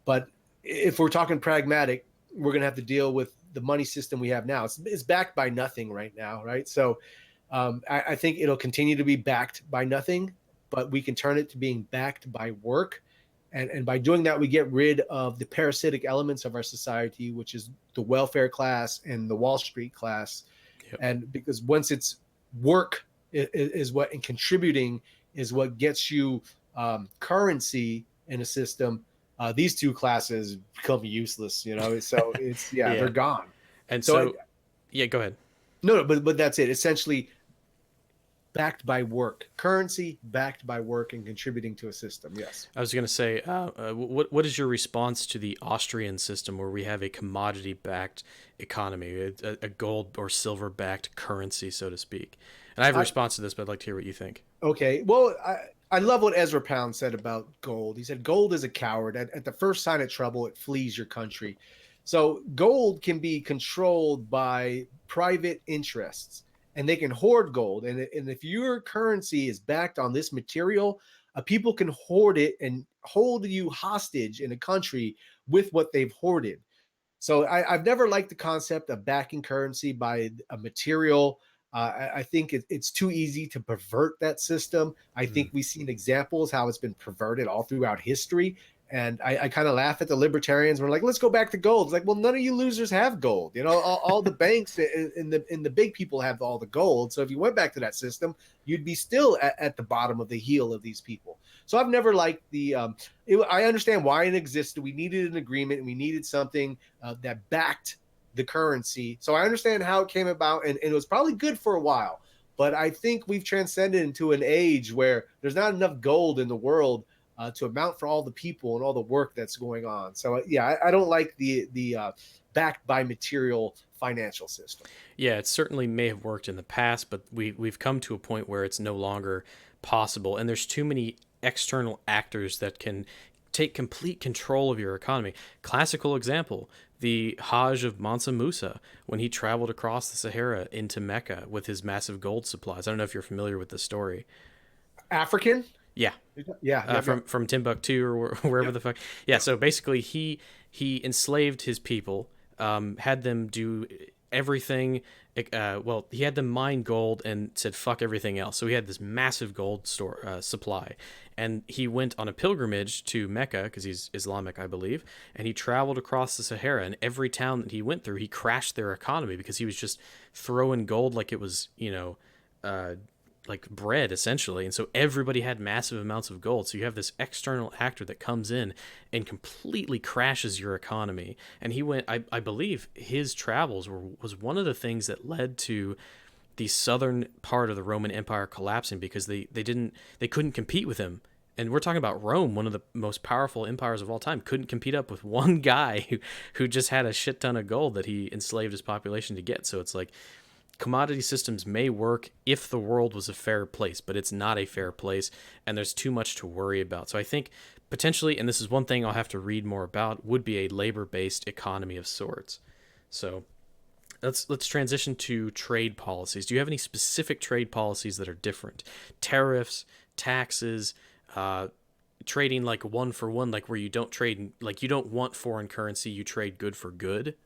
But if we're talking pragmatic, we're going to have to deal with the money system we have now. It's backed by nothing right now, right? So I think it'll continue to be backed by nothing, but we can turn it to being backed by work. And by doing that, we get rid of the parasitic elements of our society, which is the welfare class and the Wall Street class. Yep. And because once it's work is what, and contributing is what gets you currency in a system, these two classes become useless, you know. So it's, yeah, they're Yeah. gone. And So so, yeah, go ahead. no, but that's it. Essentially, backed by work, currency backed by work and contributing to a system. Yes. I was going to say, what is your response to the Austrian system where we have a commodity backed economy, a gold or silver backed currency, so to speak? And I have a I, response to this, but I'd like to hear what you think. okay. Well, I love what Ezra Pound said about gold. He said, gold is a coward. At the first sign of trouble, it flees your country. So gold can be controlled by private interests, and they can hoard gold. And if your currency is backed on this material, people can hoard it and hold you hostage in a country with what they've hoarded. So I've never liked the concept of backing currency by a material. I think it's too easy to pervert that system. I Mm. think we've seen examples how it's been perverted all throughout history. And I kind of laugh at the libertarians. We're like, let's go back to gold. It's like, well, none of you losers have gold. You know, all the banks and the big people have all the gold. So if you went back to that system, you'd be still at the bottom of the heel of these people. So I've never liked the. I understand why it existed. We needed an agreement. And we needed something that backed the currency. So I understand how it came about, and it was probably good for a while. But I think we've transcended into an age where there's not enough gold in the world to amount for all the people and all the work that's going on. So yeah, I don't like the backed by material financial system. Yeah, it certainly may have worked in the past, but we've come to a point where it's no longer possible, and there's too many external actors that can take complete control of your economy. Classical example, the Hajj of Mansa Musa when he traveled across the Sahara into Mecca with his massive gold supplies. I don't know if you're familiar with the story. African? Yeah, Yeah, yep, yep, from Timbuktu or wherever yep, the fuck. Yeah, yep. so basically he enslaved his people, had them do everything. Well, he had them mine gold and said fuck everything else. So he had this massive gold store supply, and he went on a pilgrimage to Mecca because he's Islamic, I believe, and he traveled across the Sahara. And every town that he went through, he crashed their economy because he was just throwing gold like it was, uh, like bread essentially, and so everybody had massive amounts of gold. So you have this external actor that comes in and completely crashes your economy. And he went, I believe his travels was one of the things that led to the southern part of the Roman Empire collapsing because they couldn't compete with him. And we're talking about Rome, one of the most powerful empires of all time, couldn't compete up with one guy who just had a shit ton of gold that he enslaved his population to get. So it's like commodity systems may work if the world was a fair place, but it's not a fair place, and there's too much to worry about. So I think potentially, and this is one thing I'll have to read more about, would be a labor-based economy of sorts. So let's transition to trade policies. Do you have any specific trade policies that are different? Tariffs, taxes, uh, trading like one for one, like where you don't trade, like you don't want foreign currency, you trade good for good.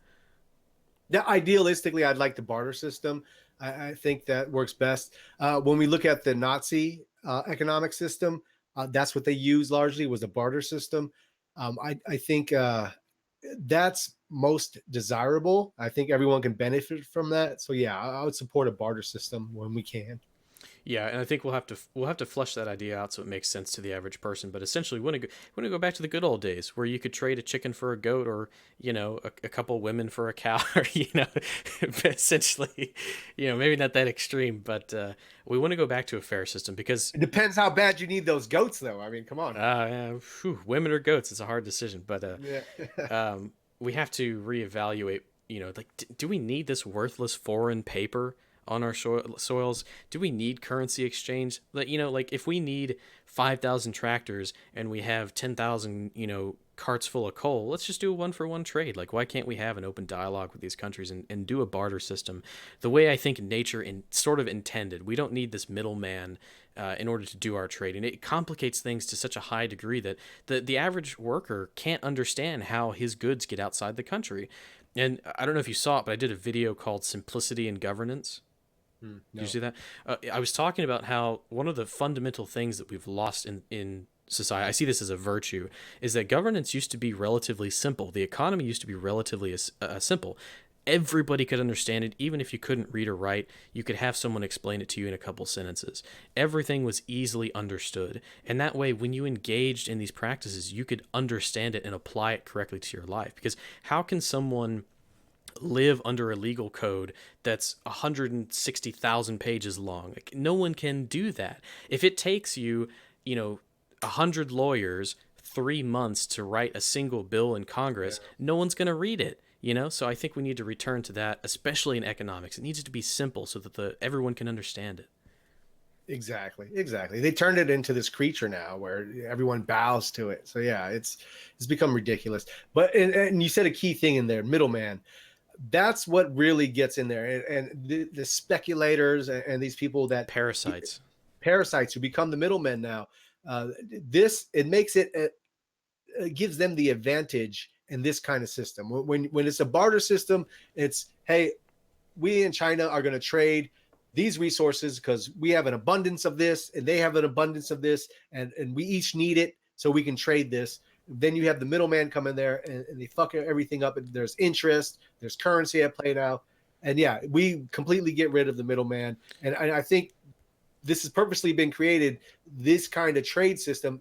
Yeah, idealistically, I'd like the barter system. I think that works best. When we look at the Nazi economic system, that's what they used largely was the barter system. I think that's most desirable. I think everyone can benefit from that. So yeah, I would support a barter system when we can. Yeah, and I think we'll have to flesh that idea out so it makes sense to the average person. But essentially, we want to go back to the good old days where you could trade a chicken for a goat, or a couple women for a cow, or essentially, maybe not that extreme, but we want to go back to a fair system because It depends how bad you need those goats, though. I mean, come on. women or goats, it's a hard decision. But Yeah. we have to reevaluate. Like, do we need this worthless foreign paper on our soils? Do we need currency exchange? Like if we need 5,000 tractors and we have 10,000, carts full of coal, let's just do a one for one trade. Like, why can't we have an open dialogue with these countries and do a barter system the way I think nature sort of intended? We don't need this middleman in order to do our trading. It complicates things to such a high degree that the average worker can't understand how his goods get outside the country. And I don't know if you saw it, but I did a video called Simplicity in Governance. Did you No. see that? I was talking about how one of the fundamental things that we've lost in society, I see this as a virtue, is that governance used to be relatively simple. The economy used to be relatively simple. Everybody could understand it, even if you couldn't read or write. You could have someone explain it to you in a couple sentences. Everything was easily understood, and that way, when you engaged in these practices, you could understand it and apply it correctly to your life. Because how can someone live under a legal code that's 160,000 pages long? Like, no one can do that. If it takes you, 100 lawyers 3 months to write a single bill in Congress, no one's going to read it. So I think we need to return to that, especially in economics. It needs to be simple so that everyone can understand it. Exactly, exactly. They turned it into this creature now where everyone bows to it. So yeah, it's become ridiculous. But and you said a key thing in there, middleman. That's what really gets in there, and the speculators and these people that Parasites. parasites who become the middlemen now. This it makes it gives them the advantage in this kind of system. When it's a barter system, it's hey, we in China are going to trade these resources because we have an abundance of this and they have an abundance of this, and we each need it so we can trade this. Then you have the middleman come in there and they fuck everything up. And there's interest, there's currency at play now. And yeah, we completely get rid of the middleman. And I think this has purposely been created, this kind of trade system,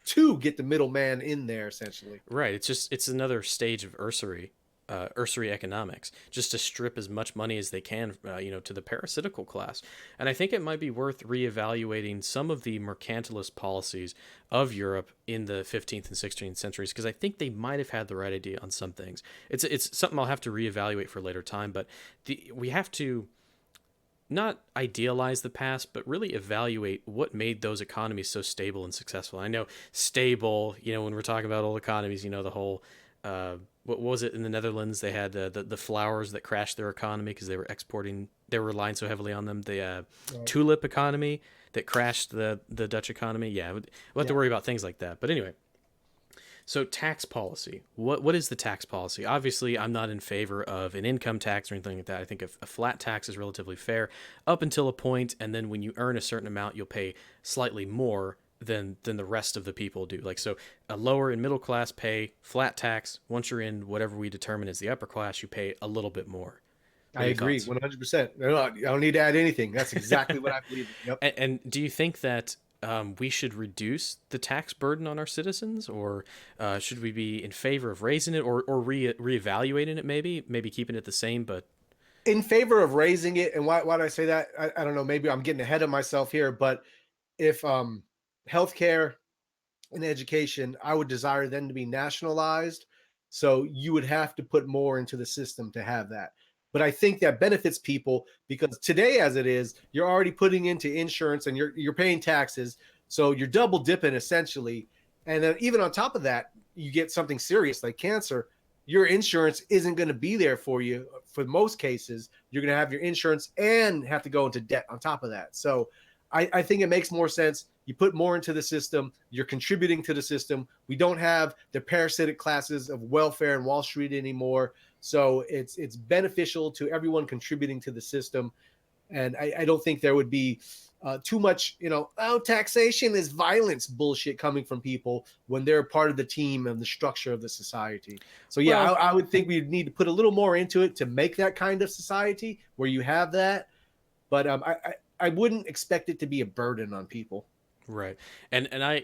to get the middleman in there essentially. Right. It's another stage of usury economics, just to strip as much money as they can, to the parasitical class. And I think it might be worth reevaluating some of the mercantilist policies of Europe in the 15th and 16th centuries, because I think they might have had the right idea on some things. It's something I'll have to reevaluate for a later time, but we have to not idealize the past, but really evaluate what made those economies so stable and successful. I know stable, when we're talking about old economies, the whole, what was it in the Netherlands? They had the flowers that crashed their economy because they were relying so heavily on them. The Right. tulip economy that crashed the Dutch economy. Yeah, we'll have to Yeah. worry about things like that. But anyway, so tax policy. What is the tax policy? Obviously, I'm not in favor of an income tax or anything like that. I think a flat tax is relatively fair up until a point, and then when you earn a certain amount, you'll pay slightly more than the rest of the people do. Like, so a lower and middle class pay flat tax. Once you're in whatever we determine as the upper class, you pay a little bit more. What I are your agree thoughts? 100%. I don't need to add anything. That's exactly what I believe in. Yep. And do you think that we should reduce the tax burden on our citizens, or should we be in favor of raising it, or reevaluating it? Maybe keeping it the same, but In favor of raising it. And why do I say that? I don't know. Maybe I'm getting ahead of myself here, but if healthcare and education, I would desire them to be nationalized. So you would have to put more into the system to have that. But I think that benefits people because today, as it is, you're already putting into insurance and you're paying taxes. So you're double dipping essentially. And then even on top of that, you get something serious like cancer. Your insurance isn't going to be there for you for most cases. You're going to have your insurance and have to go into debt on top of that. So I think it makes more sense. You put more into the system. You're contributing to the system. We don't have the parasitic classes of welfare and Wall Street anymore. So it's beneficial to everyone contributing to the system. And I don't think there would be too much, oh, taxation is violence bullshit coming from people when they're part of the team and the structure of the society. So yeah, well, I would think we'd need to put a little more into it to make that kind of society where you have that. But I wouldn't expect it to be a burden on people. right. And I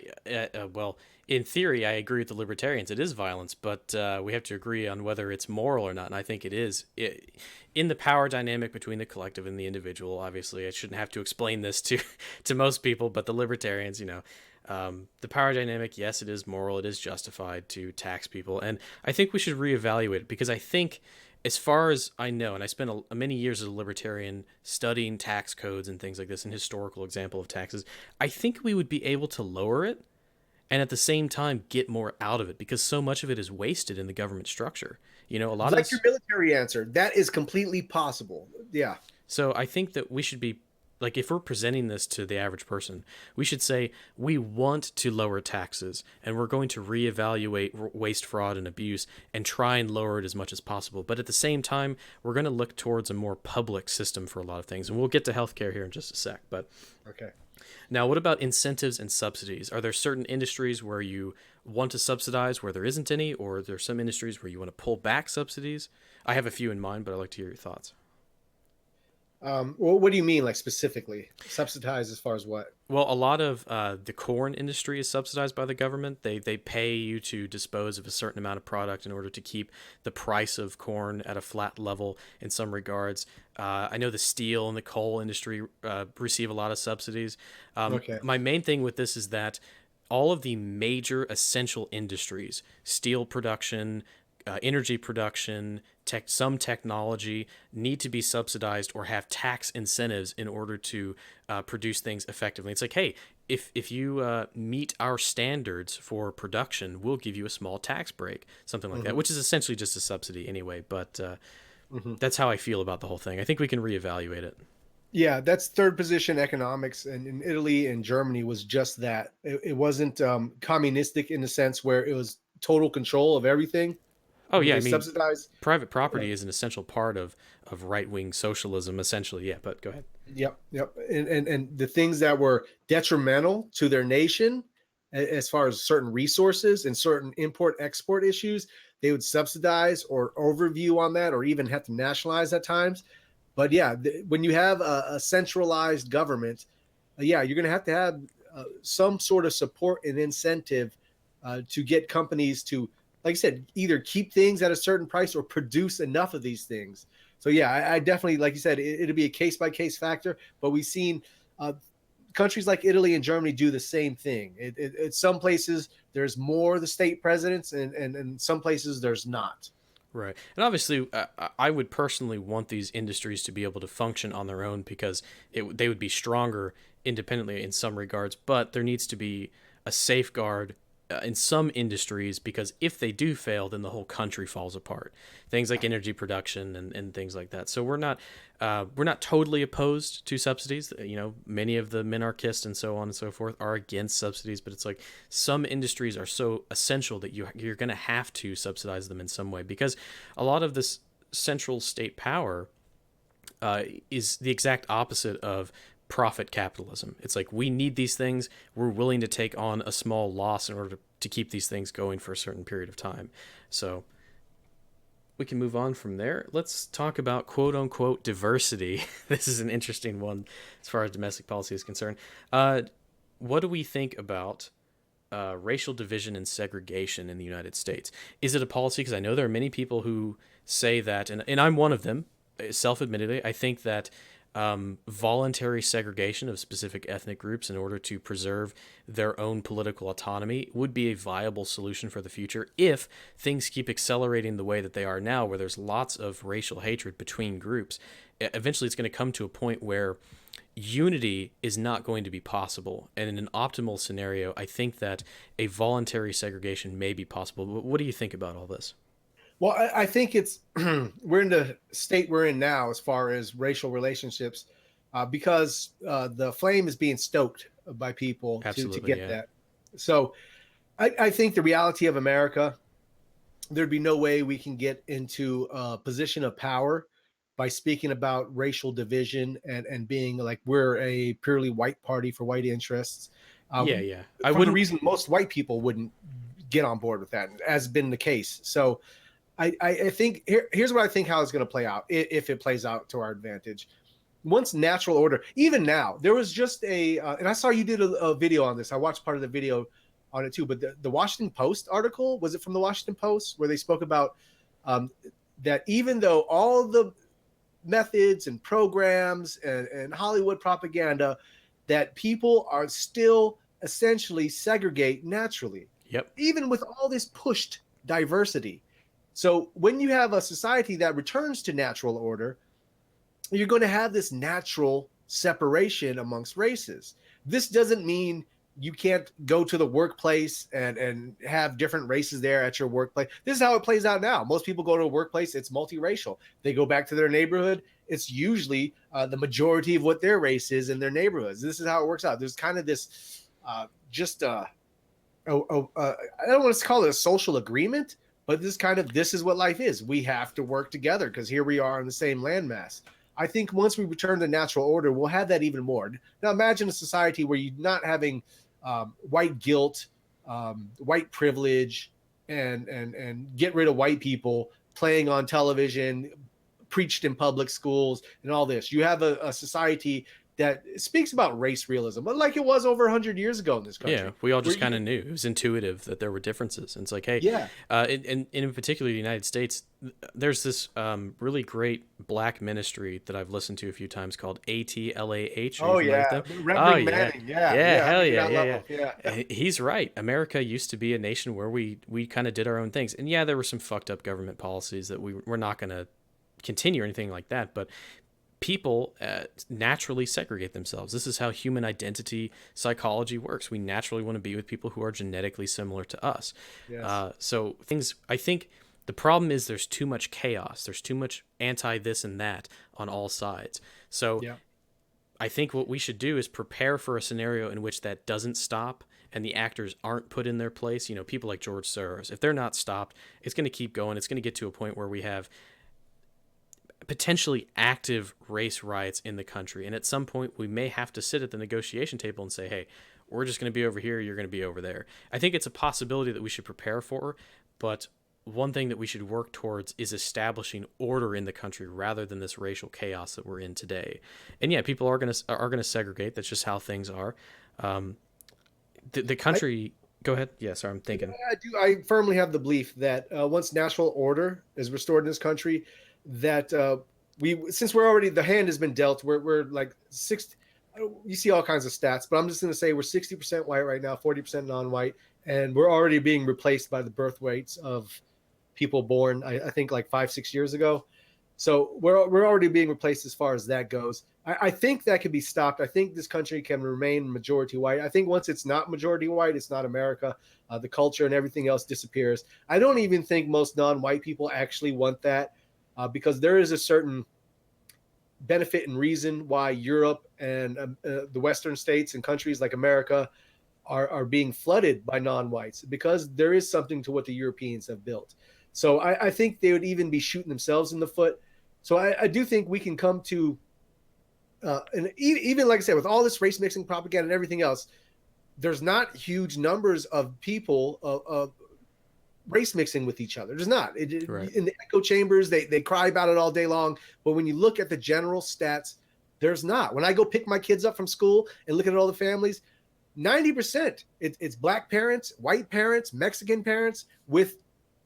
well, in theory, I agree with the libertarians. It is violence, but we have to agree on whether it's moral or not. And I think it is. In the power dynamic between the collective and the individual, obviously, I shouldn't have to explain this to to most people, but the libertarians, the power dynamic, yes, it is moral. It is justified to tax people, and I think we should reevaluate it because I think, as far as I know, and I spent many years as a libertarian studying tax codes and things like this, an historical example of taxes, I think we would be able to lower it and at the same time get more out of it because so much of it is wasted in the government structure. A lot of Like your this. military answer, that is completely possible. Yeah. So I think that we should be, like, if we're presenting this to the average person, we should say we want to lower taxes and we're going to reevaluate waste, fraud, and abuse and try and lower it as much as possible. But at the same time, we're going to look towards a more public system for a lot of things. And we'll get to healthcare here in just a sec. But Okay. Now, what about incentives and subsidies? Are there certain industries where you want to subsidize where there isn't any, or are there some industries where you want to pull back subsidies? I have a few in mind, but I'd like to hear your thoughts. Well, what do you mean, like specifically subsidized as far as what? Well, a lot of the corn industry is subsidized by the government. They pay you to dispose of a certain amount of product in order to keep the price of corn at a flat level in some regards. I know the steel and the coal industry receive a lot of subsidies. Okay. My main thing with this is that all of the major essential industries, steel production, energy production, some technology, need to be subsidized or have tax incentives in order to produce things effectively. It's like, hey, if you meet our standards for production, we'll give you a small tax break, something like that, Hmm. which is essentially just a subsidy anyway. But Hmm. that's how I feel about the whole thing. I think we can reevaluate it. Yeah, that's third position economics, and in Italy and Germany was just that. It wasn't communistic in the sense where it was total control of everything, Oh but yeah, I they mean, subsidized. private uh, property is an essential part of right wing socialism, essentially. Yeah, but go ahead. Yep, yep. And the things that were detrimental to their nation, as far as certain resources and certain import export issues, they would subsidize or overview on that, or even have to nationalize at times. But yeah, when you have a centralized government, yeah, you're going to have some sort of support and incentive to get companies to, like I said, either keep things at a certain price or produce enough of these things. So yeah, I definitely, like you said, it'll be a case by case factor. But we've seen uh, countries like Italy and Germany do the same thing. Some places there's more the state presidents, and some places there's not. Right. And obviously, I would personally want these industries to be able to function on their own because they would be stronger independently in some regards, but there needs to be a safeguard in some industries because if they do fail, then the whole country falls apart. Things like energy production and things like that. So we're not totally opposed to subsidies. You know, many of the minarchists and so on and so forth are against subsidies, but it's like some industries are so essential that you're going to have to subsidize them in some way because a lot of this central state power is the exact opposite of profit capitalism. It's like we need these things. We're willing to take on a small loss in order to keep these things going for a certain period of time. So we can move on from there. Let's talk about quote unquote diversity. This is an interesting one as far as domestic policy is concerned. Uh, what do we think about racial division and segregation in the United States? Is it a policy? Because I know there are many people who say that, and I'm one of them, self admittedly. I think that voluntary segregation of specific ethnic groups in order to preserve their own political autonomy would be a viable solution for the future if things keep accelerating the way that they are now, where there's lots of racial hatred between groups. Eventually, it's going to come to a point where unity is not going to be possible. And in an optimal scenario, I think that a voluntary segregation may be possible. But what do you think about all this? Well, I think it's we're in the state we're in now as far as racial relationships, because the flame is being stoked by people to Absolutely, get yeah. that. So I think the reality of America, there'd be no way we can get into a position of power by speaking about racial division and being like we're a purely white party for white interests. Yeah, yeah. I For the wouldn't. reason most white people wouldn't get on board with that, as been the case. So I think here's what I think how it's going to play out if it plays out to our advantage. Once natural order, even now, there was just and I saw you did a video on this. I watched part of the video on it too. But the Washington Post article, was it from the Washington Post, where they spoke about um, that even though all the methods and programs and Hollywood propaganda, that people are still essentially segregate naturally, Yep. even with all this pushed diversity. So when you have a society that returns to natural order, you're going to have this natural separation amongst races. This doesn't mean you can't go to the workplace and have different races there at your workplace. This is how it plays out now. Most people go to a workplace, it's multiracial. They go back to their neighborhood, it's usually the majority of what their race is in their neighborhoods. This is how it works out. There's kind of this just I don't want to call it a social agreement, but this is what life is. We have to work together because here we are in the same landmass. I think once we return to natural order, we'll have that even more. Now, imagine a society where you're not having white guilt, white privilege, and get rid of white people playing on television, preached in public schools, and all this. You have a society that speaks about race realism, but like it was over 100 years ago in this Yeah, country, we all where just kind you, of knew. It was intuitive that there were differences. And it's like, hey, yeah, in particular, the United States, there's this really great black ministry that I've listened to a few times called ATLAH. Are you oh familiar with yeah, them? Oh, Reverend yeah. Manning, yeah, Yeah, yeah, I hell mean, yeah, I yeah, love yeah. him, yeah, He's right. America used to be a nation where we kind of did our own things. And yeah, there were some fucked up government policies that we're not going to continue or anything like that. But people naturally segregate themselves. This is how human identity psychology works. We naturally want to be with people who are genetically similar to us. yes, So things, I think the problem is there's too much chaos. There's too much anti this and that on all sides. So yeah, I think what we should do is prepare for a scenario in which that doesn't stop and the actors aren't put in their place. You know, people like George Soros, if they're not stopped, it's going to keep going. It's going to get to a point where we have potentially active race riots in the country. And at some point, we may have to sit at the negotiation table and say, hey, we're just going to be over here, you're going to be over there. I think it's a possibility that we should prepare for, but one thing that we should work towards is establishing order in the country rather than this racial chaos that we're in today. And yeah, people are going to segregate. That's just how things are. Um, the I, country. Go ahead. Yeah, sorry, I'm thinking. I do. I firmly have the belief that once natural order is restored in this country, that we, since we're already, the hand has been dealt. We're like 60. You see all kinds of stats, but I'm just going to say we're 60% white right now, 40% non-white, and we're already being replaced by the birth rates of people born, I think like 5-6 years ago. So we're already being replaced as far as that goes. I think that can be stopped. I think this country can remain majority white. I think once it's not majority white, it's not America. The culture and everything else disappears. I don't even think most non-white people actually want that, because there is a certain benefit and reason why Europe and the Western states and countries like America are being flooded by non-whites, because there is something to what the Europeans have built. So I think they would even be shooting themselves in the foot. So I do think we can come to, and even like I said, with all this race mixing propaganda and everything else, there's not huge numbers of people of race mixing with each other. There's not. Right. In the echo chambers, they cry about it all day long. But when you look at the general stats, there's not. When I go pick my kids up from school and look at all the families, 90% it's black parents, white parents, Mexican parents with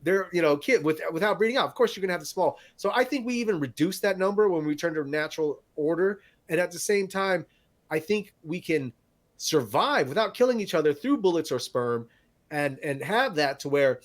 their kid without breeding out. Of course, you're gonna have the small. So I think we even reduce that number when we return to natural order. And at the same time, I think we can survive without killing each other through bullets or sperm, and have that to where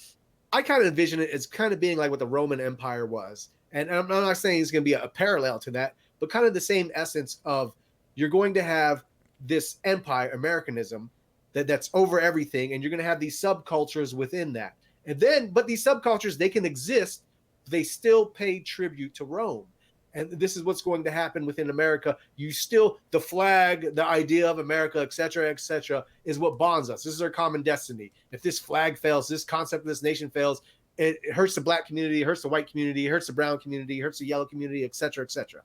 I kind of envision it as kind of being like what the Roman Empire was. And I'm not saying it's going to be a parallel to that, but kind of the same essence of, you're going to have this empire, Americanism, that's over everything, and you're going to have these subcultures within that. And then, but these subcultures, they can exist, they still pay tribute to Rome. And this is what's going to happen within America. You still, the flag, the idea of America, et cetera, is what bonds us. This is our common destiny. If this flag fails, this concept of this nation fails, it hurts the black community, it hurts the white community, it hurts the brown community, it hurts the yellow community, et cetera, et cetera.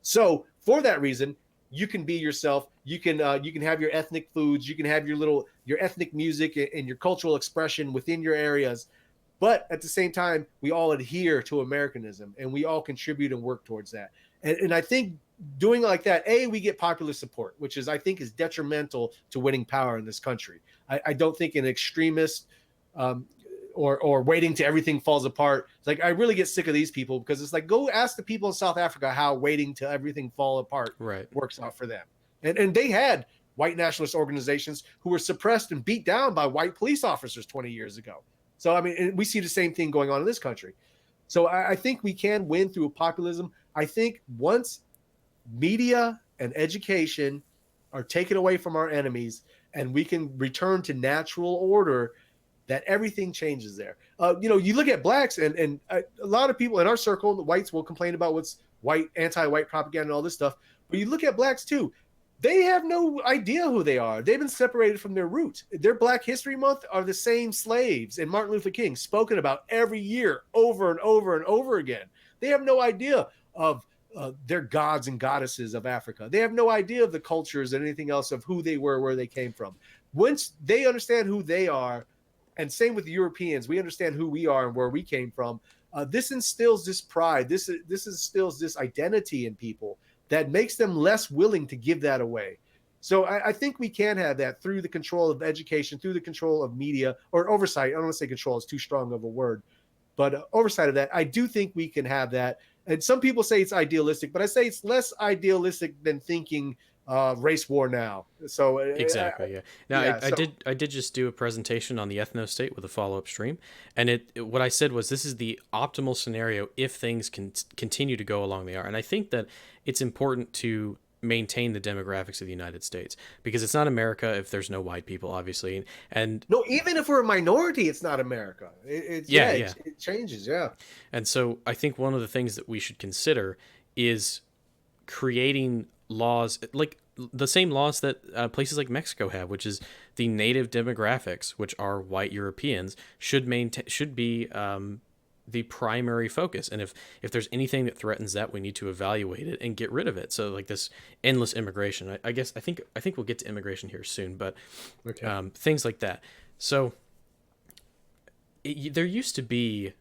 So for that reason, you can be yourself. You can have your ethnic foods. You can have your ethnic music and your cultural expression within your areas. But at the same time, we all adhere to Americanism, and we all contribute and work towards that. And I think doing like that, we get popular support, which is, I think, is detrimental to winning power in this country. I don't think an extremist, or waiting till everything falls apart. It's like, I really get sick of these people, because it's like, go ask the people in South Africa how waiting till everything fall apart Right. works out for them. And they had white nationalist organizations who were suppressed and beat down by white police officers 20 years ago. So, I mean, we see the same thing going on in this country. So I think we can win through populism. I think once media and education are taken away from our enemies, and we can return to natural order, that everything changes there. You look at blacks, and a lot of people in our circle, the whites, will complain about what's white, anti-white propaganda and all this stuff. But you look at blacks too. They have no idea who they are. They've been separated from their roots. Their Black History Month are the same slaves and Martin Luther King, spoken about every year over and over and over again. They have no idea of they're gods and goddesses of Africa. They have no idea of the cultures and anything else of who they were, where they came from. Once they understand who they are, and same with the Europeans, we understand who we are and where we came from. This instills this pride. This instills this identity in people that makes them less willing to give that away. So I think we can have that through the control of education, through the control of media or oversight. I don't want to say control; it's too strong of a word, but oversight of that. I do think we can have that. And some people say it's idealistic, but I say it's less idealistic than thinking race war now. So Exactly. Yeah. Now, yeah. I did just do a presentation on the ethno state with a follow up stream, and what I said was this is the optimal scenario if things can continue to go along they are, and I think that it's important to maintain the demographics of the United States because it's not America if there's no white people, obviously, and No, even if we're a minority, it's not America. It's yeah, yeah, yeah, it changes. Yeah. and so I think one of the things that we should consider is creating laws like the same laws that places like Mexico have, which is the native demographics, which are white Europeans, should be the primary focus. And if there's anything that threatens that, we need to evaluate it and get rid of it. So like this endless immigration, I guess I think we'll get to immigration here soon, but Okay. things like that. So there used to be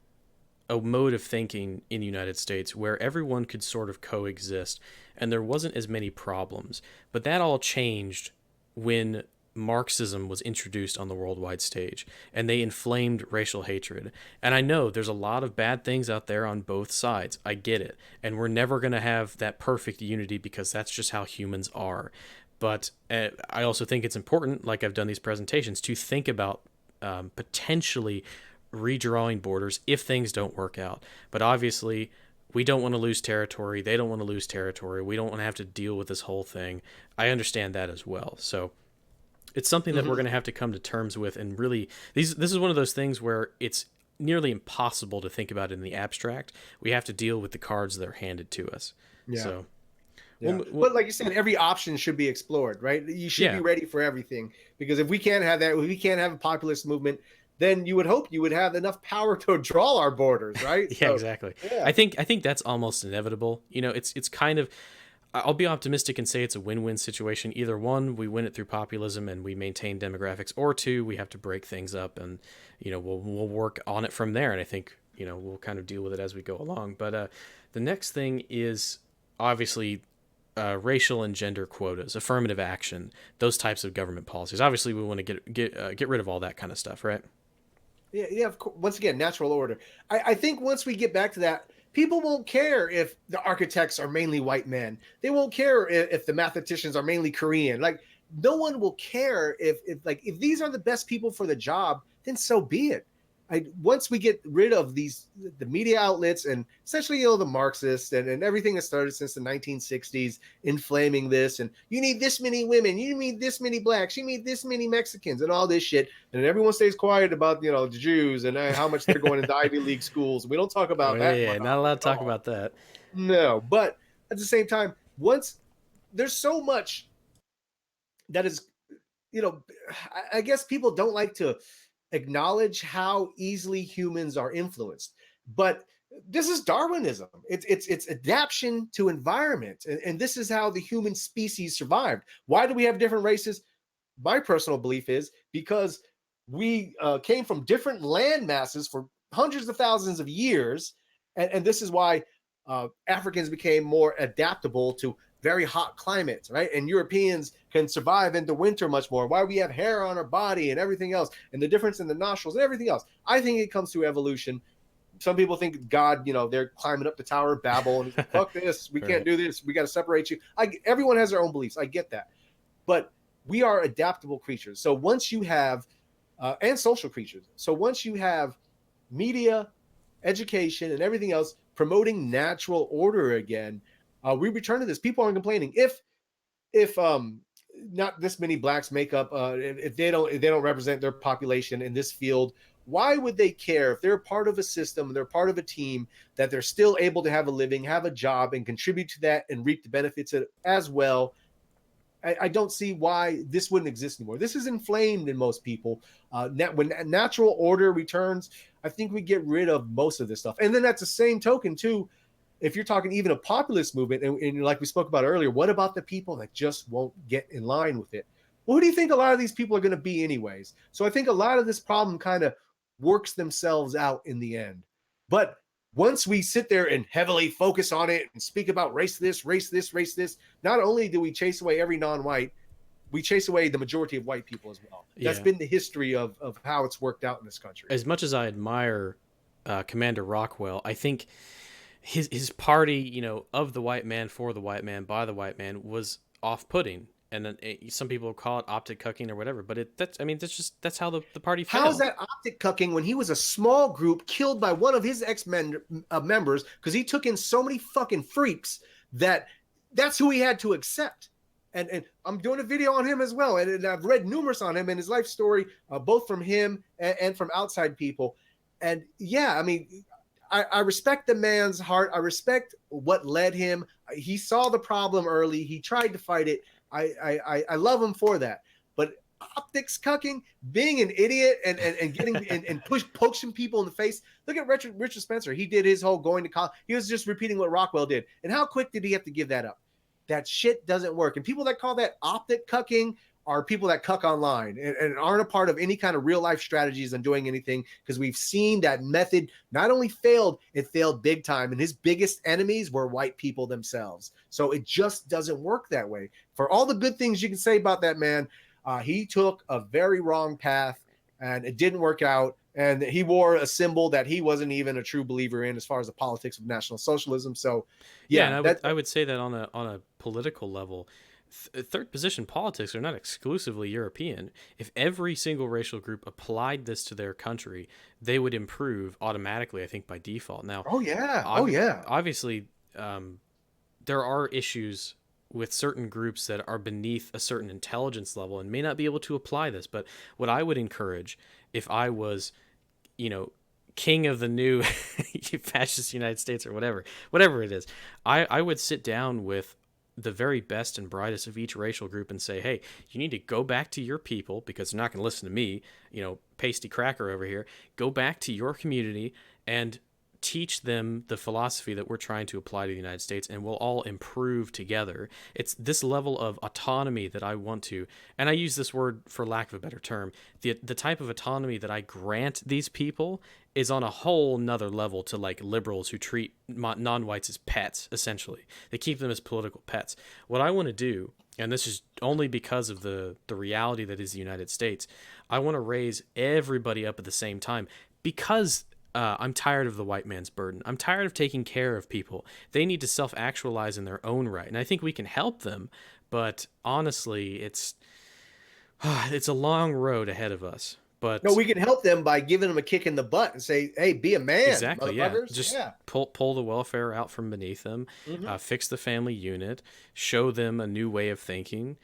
a mode of thinking in the United States where everyone could sort of coexist and there wasn't as many problems. But that all changed when Marxism was introduced on the worldwide stage and they inflamed racial hatred. And I know there's a lot of bad things out there on both sides. I get it. And we're never going to have that perfect unity because that's just how humans are. But I also think it's important, like I've done these presentations, to think about potentially redrawing borders if things don't work out. But obviously, we don't want to lose territory. They don't want to lose territory. We don't want to have to deal with this whole thing. I understand that as well. So it's something that we're going to have to come to terms with. And really, this is one of those things where it's nearly impossible to think about it in the abstract. We have to deal with the cards that are handed to us. Yeah. So, Yeah. But like you said, every option should be explored, right? You should yeah, be ready for everything because if we can't have that, if we can't have a populist movement, then you would hope you would have enough power to draw our borders, right? yeah, So, exactly. yeah. I think that's almost inevitable. You know, it's kind of I'll be optimistic and say it's a win-win situation. Either one, we win it through populism and we maintain demographics, or two, we have to break things up and we'll work on it from there. And I think we'll kind of deal with it as we go along. But the next thing is obviously racial and gender quotas, affirmative action, those types of government policies. Obviously, we want to get rid of all that kind of stuff, right? Yeah, yeah. Of course. Once again, natural order. I think once we get back to that, people won't care if the architects are mainly white men. They won't care if the mathematicians are mainly Korean. Like, no one will care if these are the best people for the job. Then so be it. Once we get rid of the media outlets and essentially the Marxists and everything that started since the 1960s inflaming this, and you need this many women, you need this many blacks, you need this many Mexicans and all this shit, and everyone stays quiet about the Jews and how much they're going into Ivy League schools. We don't talk Oh about yeah, that yeah. much Not allowed to at talk all. about that. No, but at the same time, once there's so much that is, you know, I guess people don't like to acknowledge how easily humans are influenced. But this is Darwinism. It's adaptation to environment, and this is how the human species survived. Why do we have different races? My personal belief is because we came from different land masses for hundreds of thousands of years, and this is why Africans became more adaptable to very hot climates, right? And Europeans can survive into winter much more. Why we have hair on our body and everything else, and the difference in the nostrils and everything else. I think it comes through evolution. Some people think God, they're climbing up the Tower of Babel and he's like, fuck this, we can't Right. do this, we got to separate you. Everyone has their own beliefs. I get that, but we are adaptable creatures. So once you have, and social creatures. So once you have media, education, and everything else promoting natural order again, we return to this. People aren't complaining. If not this many blacks make up, if they don't represent their population in this field, why would they care if they're part of a system, they're part of a team, that they're still able to have a living, have a job, and contribute to that and reap the benefits as well? I don't see why this wouldn't exist anymore. This is inflamed in most people. When natural order returns, I think we get rid of most of this stuff. And then at the same token, too, if you're talking even a populist movement, and like we spoke about earlier, what about the people that just won't get in line with it? Well, who do you think a lot of these people are going to be, anyways? So I think a lot of this problem kind of works themselves out in the end. But once we sit there and heavily focus on it and speak about race this, race this, race this, not only do we chase away every non-white, we chase away the majority of white people as well. That's Yeah. been the history of how it's worked out in this country. As much as I admire Commander Rockwell, I think his party, of the white man, for the white man, by the white man, was off-putting. And then some people call it optic cucking or whatever, but that's how the party How is failed. that optic cucking when he was a small group killed by one of his members because he took in so many fucking freaks that that's who he had to accept? And I'm doing a video on him as well, and I've read numerous on him and his life story, both from him and from outside people. And yeah, I mean, I respect the man's heart. I respect what led him. He saw the problem early. He tried to fight it. I love him for that. But optics cucking, being an idiot and getting and poking people in the face. Look at Richard Spencer. He did his whole going to college. He was just repeating what Rockwell did. And how quick did he have to give that up? That shit doesn't work. And people that call that optic cucking are people that cuck online and aren't a part of any kind of real life strategies on doing anything, because we've seen that method not only failed, it failed big time. And his biggest enemies were white people themselves. So it just doesn't work that way. For all the good things you can say about that man, he took a very wrong path and it didn't work out. And he wore a symbol that he wasn't even a true believer in as far as the politics of National Socialism. So, Yeah, and yeah, I would say that on a political level, third position politics are not exclusively European. If every single racial group applied this to their country, they would improve automatically, I think, by default. Now, oh, yeah. Oh, yeah. obviously, there are issues with certain groups that are beneath a certain intelligence level and may not be able to apply this. But what I would encourage, if I was, you know, king of the new fascist United States or whatever it is, I would sit down with the very best and brightest of each racial group and say, hey, you need to go back to your people, because they're not going to listen to me, pasty cracker over here. Go back to your community and teach them the philosophy that we're trying to apply to the United States, and we'll all improve together. It's this level of autonomy that I want to, and I use this word for lack of a better term, the type of autonomy that I grant these people is on a whole nother level to like liberals who treat non-whites as pets. Essentially, they keep them as political pets. What I want to do, and this is only because of the reality that is the United States, I want to raise everybody up at the same time, because I'm tired of the white man's burden. I'm tired of taking care of people. They need to self-actualize in their own right, and I think we can help them. But honestly, it's it's a long road ahead of us. No, But we can help them by giving them a kick in the butt and say, hey, be a man, exactly, yeah. motherfuckers. Just Yeah. pull the welfare out from beneath them, Mm-hmm. fix the family unit, show them a new way of thinking.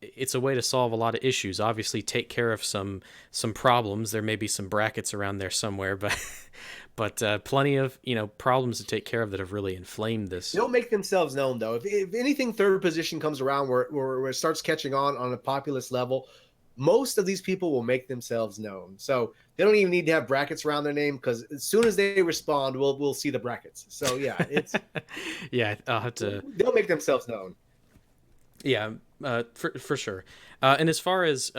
It's a way to solve a lot of issues. Obviously, take care of some problems. There may be some brackets around there somewhere, but plenty of problems to take care of that have really inflamed this. They'll make themselves known, though. If anything, third position comes around where it starts catching on a populist level, most of these people will make themselves known. So they don't even need to have brackets around their name, because as soon as they respond, we'll see the brackets. So yeah, Yeah, I'll have to. they'll make themselves known. Yeah, for sure. And as far as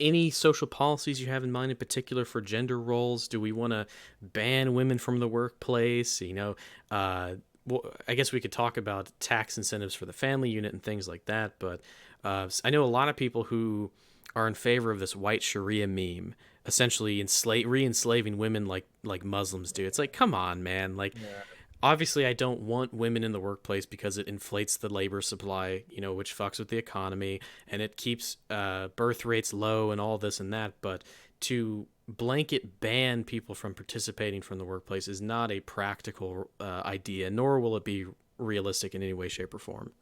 any social policies you have in mind in particular for gender roles, do we want to ban women from the workplace? Well, I guess we could talk about tax incentives for the family unit and things like that. But I know a lot of people who are in favor of this white Sharia meme, essentially re-enslaving women like Muslims do. It's like, come on, man. Like, Yeah. obviously I don't want women in the workplace because it inflates the labor supply, which fucks with the economy, and it keeps birth rates low and all this and that. But to blanket ban people from participating from the workplace is not a practical idea, nor will it be realistic in any way, shape, or form.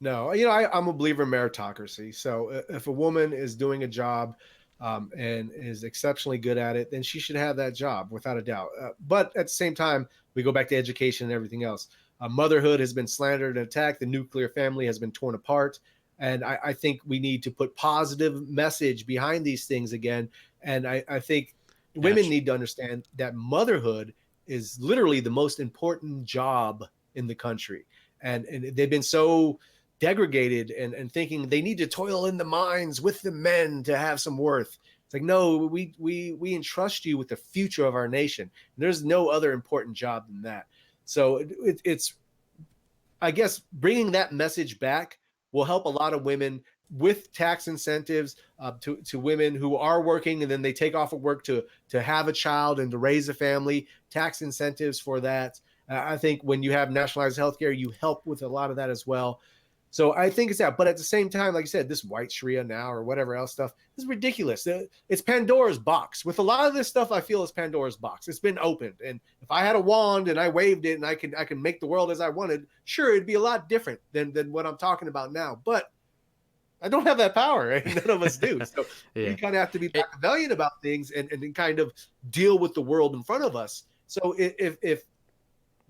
No, I'm a believer in meritocracy. So if a woman is doing a job and is exceptionally good at it, then she should have that job without a doubt. But at the same time, we go back to education and everything else. Motherhood has been slandered and attacked. The nuclear family has been torn apart. And I think we need to put positive message behind these things again. And I think Yeah, women need to understand that motherhood is literally the most important job in the country. And they've been so degraded and thinking they need to toil in the mines with the men to have some worth. It's like, no, we entrust you with the future of our nation. There's no other important job than that. So it's, I guess, bringing that message back will help a lot of women with tax incentives to women who are working and then they take off of work to have a child and to raise a family. Tax incentives for that. I think when you have nationalized healthcare, you help with a lot of that as well. So I think it's that. But at the same time, like I said, this white Sharia now or whatever else stuff is ridiculous. It's Pandora's box. With a lot of this stuff, I feel it's Pandora's box. It's been opened. And if I had a wand and I waved it and I can make the world as I wanted, sure, it'd be a lot different than what I'm talking about now. But I don't have that power, right? None of us do. So Yeah. we kind of have to be It, Machiavellian about things and kind of deal with the world in front of us. So if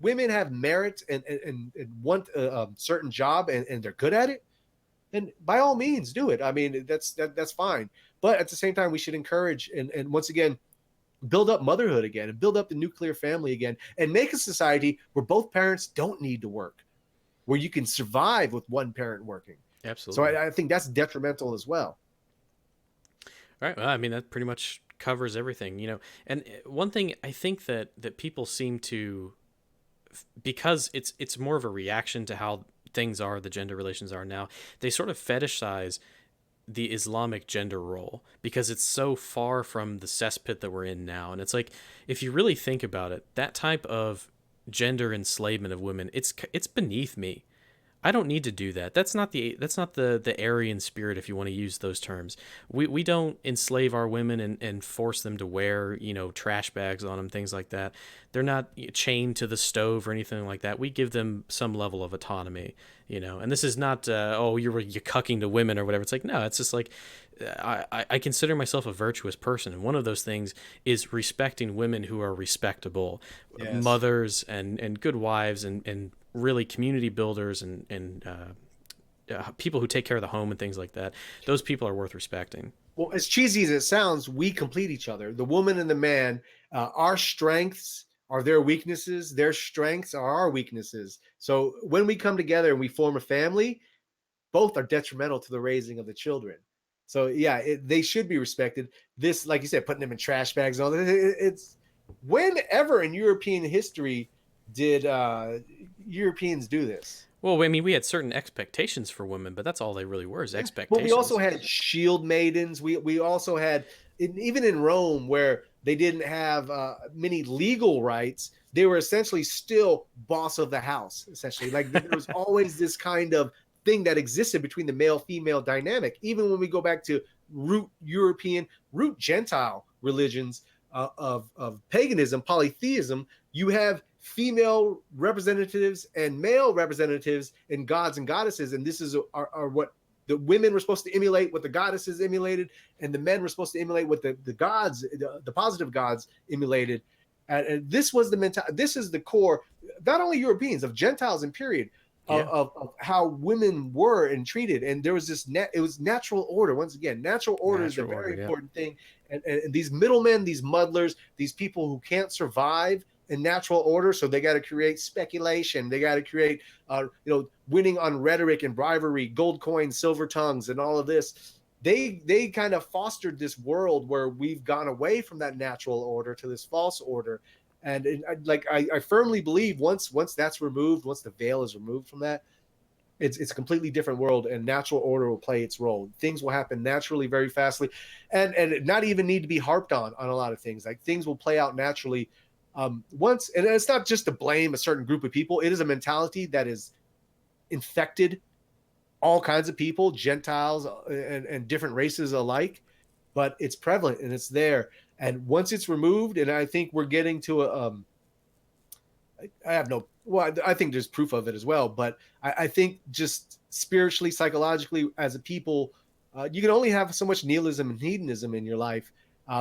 women have merit and want a certain job and they're good at it, then by all means do it. I mean, that's fine. But at the same time, we should encourage and once again build up motherhood again and build up the nuclear family again and make a society where both parents don't need to work, where you can survive with one parent working. So absolutely. I think that's detrimental as well. All right. Well, I mean, that pretty much covers everything, you know. And one thing I think that people seem to, because it's more of a reaction to how things are, the gender relations are now, they sort of fetishize the Islamic gender role because it's so far from the cesspit that we're in now. And it's like, if you really think about it, that type of gender enslavement of women, it's beneath me. I don't need to do that. That's not the Aryan spirit, if you want to use those terms. We don't enslave our women and force them to wear, you know, trash bags on them, things like that. They're not chained to the stove or anything like that. We give them some level of autonomy, you know. And this is not oh, you're cucking to women or whatever. It's like, no, it's just like I consider myself a virtuous person, and one of those things is respecting women who are respectable, Yes. mothers and good wives and really community builders and people who take care of the home and things like that. Those people are worth respecting. Well, as cheesy as it sounds, we complete each other. The woman and the man, our strengths are their weaknesses. Their strengths are our weaknesses. So when we come together and we form a family, both are detrimental to the raising of the children. So yeah, they should be respected. This, like you said, putting them in trash bags and all that. It's whenever in European history did Europeans do this? Well, I mean, we had certain expectations for women, but that's all they really were, is Yeah. Well, we also expectations. had shield maidens. We also had even in Rome where they didn't have many legal rights. They were essentially still boss of the house. Essentially, like there was always this kind of thing that existed between the male female dynamic. Even when we go back to root European, root Gentile religions of paganism, polytheism, you have female representatives and male representatives in gods and goddesses, and this is are what the women were supposed to emulate, what the goddesses emulated, and the men were supposed to emulate what the gods, the positive gods emulated. And this was the mentality. This is the core, not only Europeans, of Gentiles in period, Yeah, of how women were and treated. And there was this it was natural order. Once again, natural order is a natural very order. Yeah, important thing. And these middlemen, these muddlers, these people who can't survive in natural order, so they got to create speculation. They got to create, winning on rhetoric and bribery, gold coins, silver tongues, and all of this. They kind of fostered this world where we've gone away from that natural order to this false order. And I firmly believe once that's removed, once the veil is removed from that, it's a completely different world, and natural order will play its role. Things will happen naturally, very fastly, and not even need to be harped on a lot of things. Like things will play out naturally once, and it's not just to blame a certain group of people. It is a mentality that is infected all kinds of people, Gentiles and different races alike. But it's prevalent and it's there. And once it's removed, and I think we're getting to I have no, well, I think there's proof of it as well. But I think just spiritually, psychologically, as a people, you can only have so much nihilism and hedonism in your life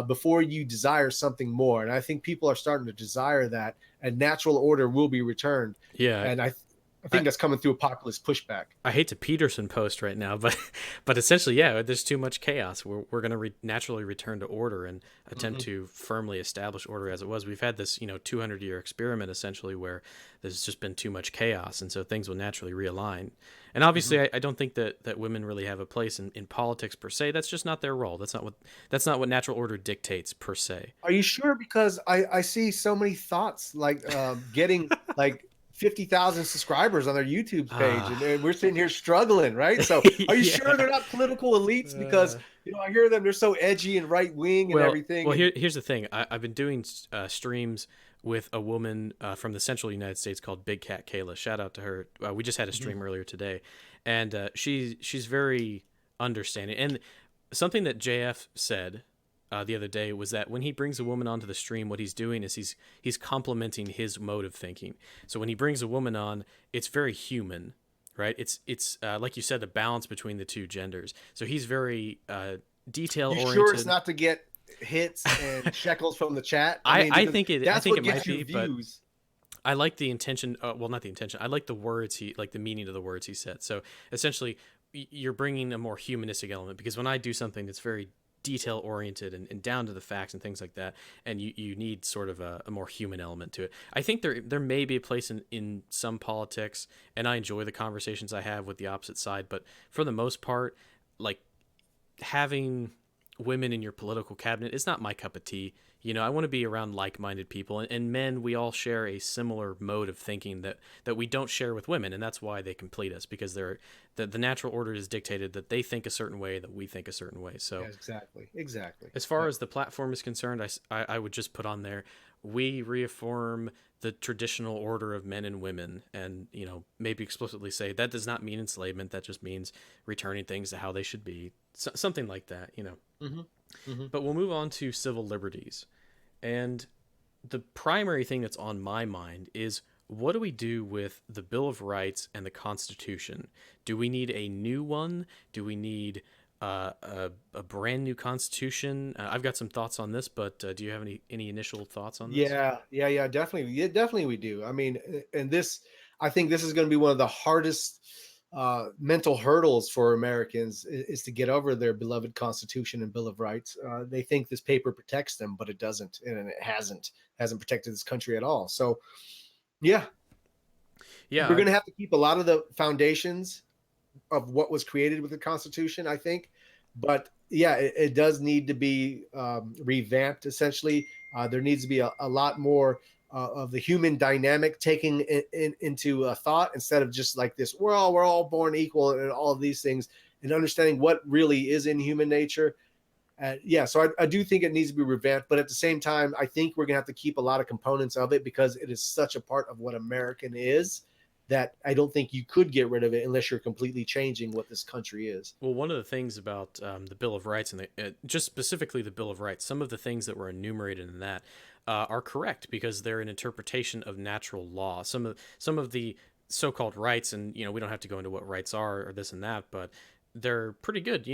before you desire something more. And I think people are starting to desire that, and natural order will be returned. yeah. And I I, think that's coming through a populist pushback. I hate to Peterson post right now, but but essentially, yeah, there's too much chaos. We're going to naturally return to order and attempt Hmm. to firmly establish order as it was. We've had this 200-year experiment essentially where there's just been too much chaos, and so things will naturally realign. And Hmm. obviously, I don't think that women really have a place in politics per se. That's just not their role. That's not what natural order dictates per se. Are you sure? Because I see so many thoughts like getting like 50,000 subscribers on their YouTube page, Ah, and we're sitting here struggling, right? So are you sure yeah. they're not political elites? Because Uh, I hear them, they're so edgy and right wing and well, everything. And here's the thing. I've been doing streams with a woman from the central United States called Big Cat Kayla. Shout out to her. We just had a Mhm. stream earlier today, and she's very understanding. And something that JF said the other day was that when he brings a woman onto the stream, what he's doing is he's complementing his mode of thinking. So when he brings a woman on, it's very human, right? It's like you said, the balance between the two genders. So he's very detail You sure it's oriented. not to get hits and shekels from the chat? I I mean, I because think it I that's think what it might gets you be, but views. I like the intention. Well, not the intention. I like the words he like the meaning of the words he said. So essentially, you're bringing a more humanistic element because when I do something that's very detail oriented and down to the facts and things like that, and you need sort of a more human element to it. I think there may be a place in some politics, and I enjoy the conversations I have with the opposite side, but for the most part, like having women in your political cabinet is not my cup of tea. I want to be around like-minded people, and men. We all share a similar mode of thinking that we don't share with women, and that's why they complete us because the natural order is dictated that they think a certain way, that we think a certain way. Yeah, So, exactly, exactly. as far Yep. as the platform is concerned, I would just put on there we reaffirm the traditional order of men and women, and maybe explicitly say that does not mean enslavement. That just means returning things to how they should be, something like that. Hmm. Hmm. But we'll move on to civil liberties. And the primary thing that's on my mind is what do we do with the Bill of Rights and the Constitution? Do we need a new one? Do we need a brand new Constitution? I've got some thoughts on this, but do you have any initial thoughts on this? Yeah, yeah, yeah, definitely. Yeah, definitely we do. I mean, and this, I think this is going to be one of the hardest mental hurdles for Americans is to get over their beloved Constitution and Bill of Rights. They think this paper protects them, but it doesn't, and it hasn't protected this country at all. So, yeah, Yeah, we're going to have to keep a lot of the foundations of what was created with the Constitution, I think. But yeah, it does need to be revamped. Essentially, there needs to be a lot more of the human dynamic taking into thought instead of just like this. We're all born equal and all of these things, and understanding what really is in human nature. Yeah, so I do think it needs to be revamped, but at the same time, I think we're gonna have to keep a lot of components of it because it is such a part of what American is that I don't think you could get rid of it unless you're completely changing what this country is. well, one of the things about the Bill of Rights and just specifically the Bill of Rights, some of the things that were enumerated in that are correct because they're an interpretation of natural law. Some of the so-called rights, and we don't have to go into what rights are or this and that, but they're pretty good.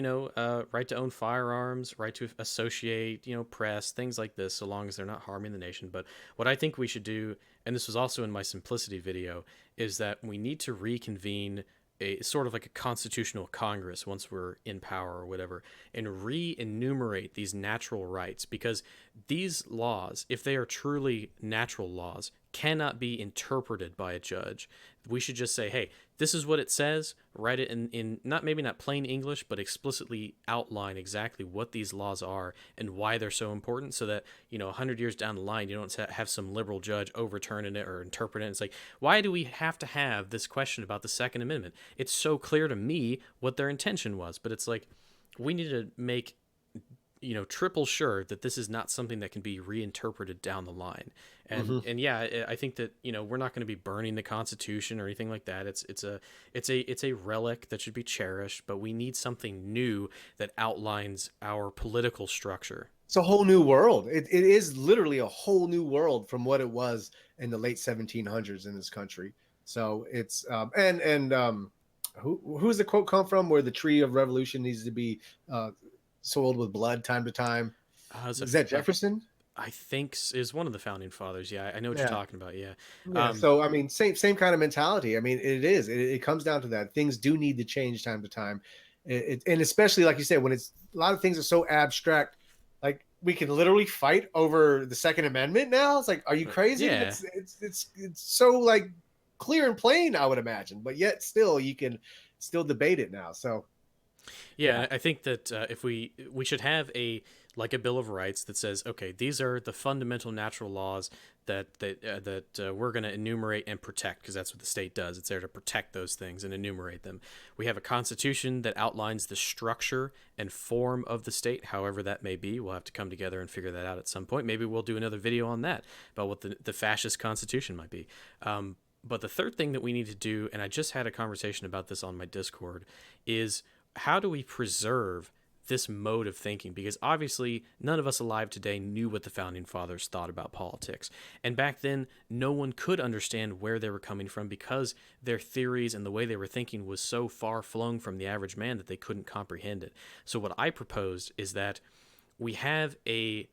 Right to own firearms, right to associate, press, things like this, so long as they're not harming the nation. But what I think we should do, and this was also in my simplicity video, is that we need to reconvene a sort of like a constitutional congress once we're in power or whatever, and re-enumerate these natural rights, because these laws, if they are truly natural laws, cannot be interpreted by a judge. We should just say, hey, this is what it says, write it in not plain English, but explicitly outline exactly what these laws are and why they're so important, so that 100 years down the line you don't have some liberal judge overturning it or interpreting it. It's like, why do we have to have this question about the Second Amendment? It's so clear to me what their intention was, but it's like we need to make triple sure that this is not something that can be reinterpreted down the line. and Mm-hmm. and yeah, I think that we're not going to be burning the Constitution or anything like that. It's a relic that should be cherished, but we need something new that outlines our political structure. It's a whole new world. It is literally a whole new world from what it was in the late 1700s in this country. So it's who's the quote come from where the tree of revolution needs to be soiled with blood time to time? Is it Is that Jefferson? I think is one of the founding fathers. Yeah, I know what you're Yeah. talking about. Yeah. Yeah, Um, so I mean, same kind of mentality. I mean, it is. It comes down to that. Things do need to change time to time, and especially like you said, when it's a lot of things are so abstract, like we can literally fight over the Second Amendment now. It's like, are you crazy? yeah. It's so like clear and plain, I would imagine, but yet still you can still debate it now. So yeah, Yeah, I think that if we should have a like a Bill of Rights that says, okay, these are the fundamental natural laws that we're going to enumerate and protect, because that's what the state does. It's there to protect those things and enumerate them. We have a constitution that outlines the structure and form of the state, however that may be. We'll have to come together and figure that out at some point. Maybe we'll do another video on that about what the fascist constitution might be. But the third thing that we need to do, and I just had a conversation about this on my Discord, is how do we preserve this mode of thinking? Because obviously none of us alive today knew what the founding fathers thought about politics, and back then no one could understand where they were coming from, because their theories and the way they were thinking was so far flung from the average man that they couldn't comprehend it. So what I proposed is that we have a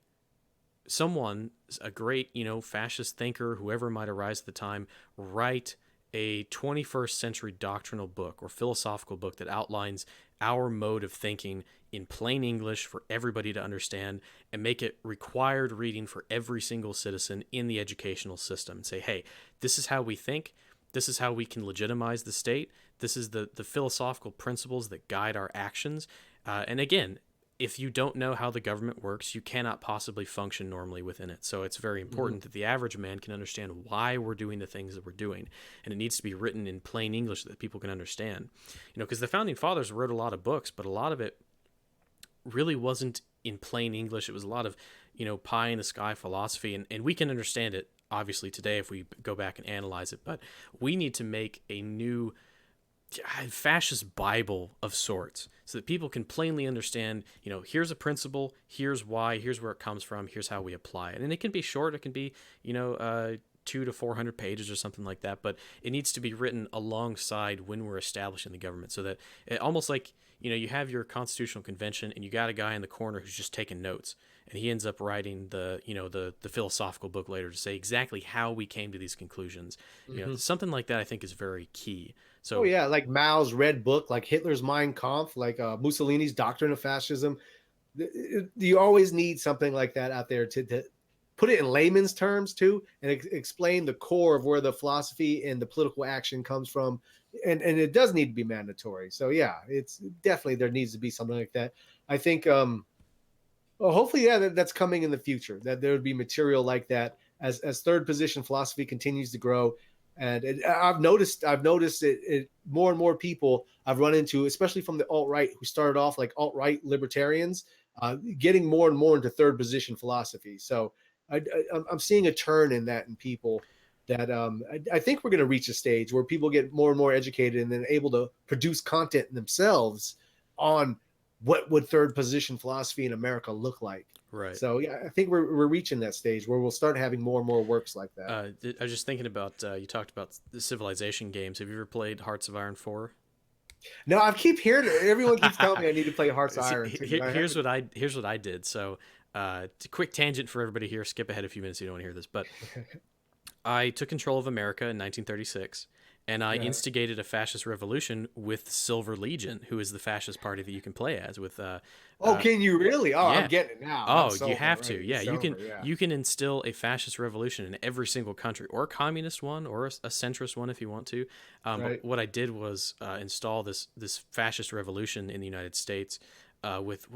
great, fascist thinker, whoever might arise at the time, write a 21st century doctrinal book or philosophical book that outlines our mode of thinking in plain English for everybody to understand, and make it required reading for every single citizen in the educational system, and say, hey, this is how we think. This is how we can legitimize the state. This is the philosophical principles that guide our actions. And again, if you don't know how the government works, you cannot possibly function normally within it. So it's very mhm. important that the average man can understand why we're doing the things that we're doing. And it needs to be written in plain English so that people can understand. Because the founding fathers wrote a lot of books, but a lot of it really wasn't in plain English. It was a lot of, pie in the sky philosophy. And we can understand it, obviously, today if we go back and analyze it. But we need to make a new fascist Bible of sorts, so that people can plainly understand, here's a principle, here's why, here's where it comes from, here's how we apply it. And it can be short, it can be, 200 to 400 pages or something like that, but it needs to be written alongside when we're establishing the government, so that it almost like, you have your constitutional convention and you got a guy in the corner who's just taking notes, and he ends up writing the philosophical book later to say exactly how we came to these conclusions. Mhm. Something like that I think is very key. Oh So yeah, like Mao's Red Book, like Hitler's Mein Kampf, like Mussolini's Doctrine of Fascism. You always need something like that out there to put it in layman's terms too, and explain the core of where the philosophy and the political action comes from. And it does need to be mandatory. So yeah, it's definitely there needs to be something like that. I think well, hopefully, yeah, that's coming in the future. That there would be material like that as third position philosophy continues to grow. And I've noticed it more and more people I've run into, especially from the alt right, who started off like alt right libertarians, getting more and more into third position philosophy. So I'm seeing a turn in that in people. That I think we're going to reach a stage where people get more and more educated and then able to produce content themselves on what would third position philosophy in America look like. right. So yeah, I think we're reaching that stage where we'll start having more and more works like that. I was just thinking about you talked about the civilization games. Have you ever played Hearts of Iron 4? No, I keep hearing it. Everyone keeps telling me I need to play Hearts of Iron too. I Here's haven't. what I did. So, it's a quick tangent for everybody here. Skip ahead a few minutes if you don't want to hear this. But I took control of America in 1936, and I Yeah. instigated a fascist revolution with Silver Legion, who is the fascist party that you can play as. With Oh, can you really? Oh, I'm yeah, getting it now. I'm oh, you sold have to. already. Yeah, It's you can over. Yeah. you can instill a fascist revolution in every single country, or a communist one, or a centrist one if you want to. But Right. what I did was install this fascist revolution in the United States with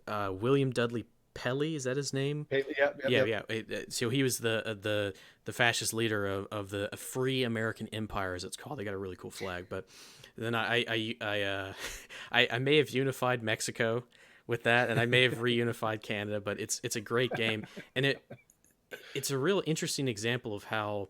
William Dudley Pelly. Is that his name? Hey, yep. Yep. Yeah, Yep. yeah. So he was the fascist leader of the Free American Empire, as it's called. They got a really cool flag. But then I may have unified Mexico with that, and I may have reunified Canada. But it's a great game, and it's a real interesting example of how,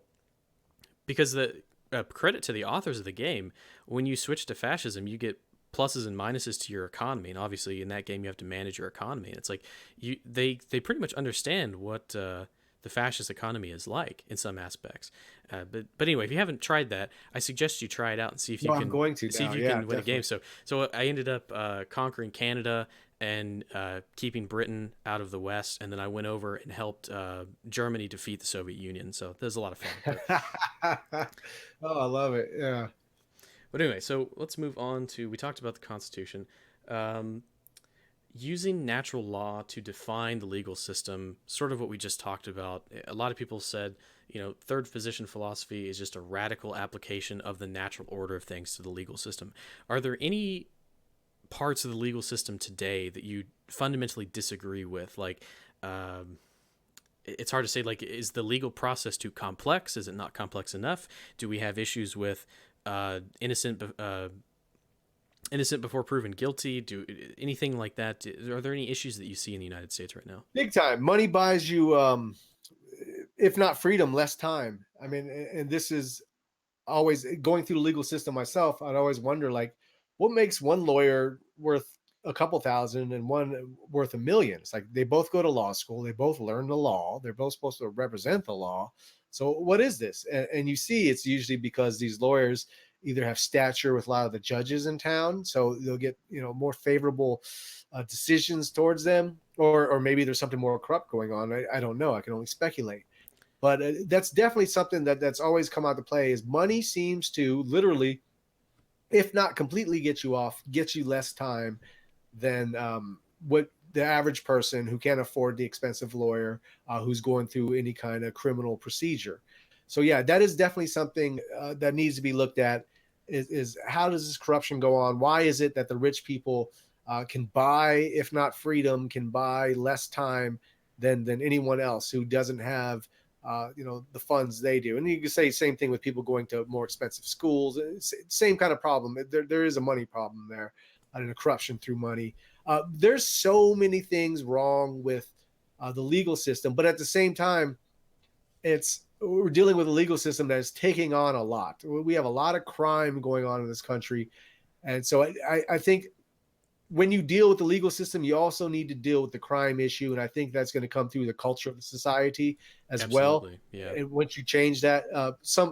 because the credit to the authors of the game, when you switch to fascism, you get pluses and minuses to your economy, and obviously in that game you have to manage your economy. And it's like they pretty much understand what the fascist economy is like in some aspects. But anyway, if you haven't tried that, I suggest you try it out and No, I'm going to see if now. you Yeah, can win a game. definitely. So I ended up conquering Canada. and keeping Britain out of the West, and then I went over and helped Germany defeat the Soviet Union. So that was a lot of fun. Oh, I love it. Yeah. But anyway, so let's move on to, we talked about the Constitution. Um, Using natural law to define the legal system, sort of what we just talked about. A lot of people said, third physician philosophy is just a radical application of the natural order of things to the legal system. Are there any parts of the legal system today that you fundamentally disagree with? Like, it's hard to say, like, is the legal process too complex? Is it not complex enough? Do we have issues with innocent before proven guilty? Do anything like that? Are there any issues that you see in the United States right now? Big time. Money buys you, if not freedom, less time. I mean, and this is always going through the legal system myself. I'd always wonder, like, what makes one lawyer worth a couple thousand and one worth a million? It's like they both go to law school, they both learn the law, they're both supposed to represent the law. So what is this? And you see, it's usually because these lawyers either have stature with a lot of the judges in town, so they'll get more favorable decisions towards them, or maybe there's something more corrupt going on. I don't know. I can only speculate. But that's definitely something that's always come out to play. Is money seems to literally, if not completely get you off, get you less time than what the average person who can't afford the expensive lawyer, who's going through any kind of criminal procedure. So yeah, that is definitely something that needs to be looked at. Is how does this corruption go on? Why is it that the rich people can buy, if not freedom, can buy less time than anyone else who doesn't have the funds they do? And you can say same thing with people going to more expensive schools. Same kind of problem. There is a money problem there, and a corruption through money. There's so many things wrong with the legal system, but at the same time, we're dealing with a legal system that is taking on a lot. We have a lot of crime going on in this country, and so I think when you deal with the legal system, you also need to deal with the crime issue. And I think that's going to come through the culture of the society as well. Absolutely, yeah. And once you change that,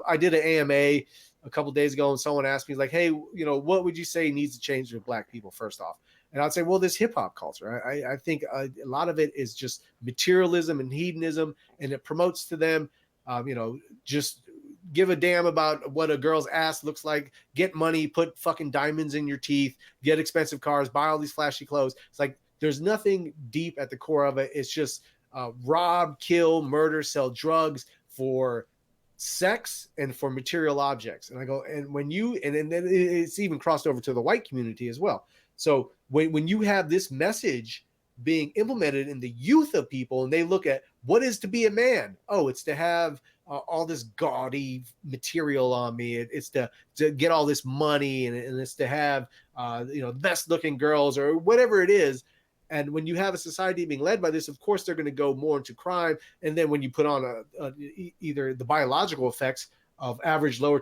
I did an AMA a couple of days ago, and someone asked me, like, hey, what would you say needs to change with Black people first off? And I'd say, well, this hip hop culture. I think a lot of it is just materialism and hedonism, and it promotes to them, just give a damn about what a girl's ass looks like, get money, put fucking diamonds in your teeth, get expensive cars, buy all these flashy clothes. It's like there's nothing deep at the core of it. It's just rob, kill, murder, sell drugs for sex and for material objects. And I go, and when you, and then it's even crossed over to the white community as well. So when you have this message being implemented in the youth of people, and they look at what is to be a man, oh, it's to have all this gaudy material on me. It's to get all this money, and it's to have the best looking girls or whatever it is. And when you have a society being led by this, of course they're going to go more into crime. And then when you put on either the biological effects of average lower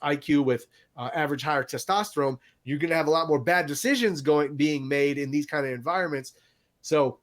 IQ with average higher testosterone, you're going to have a lot more bad decisions being made in these kind of environments. So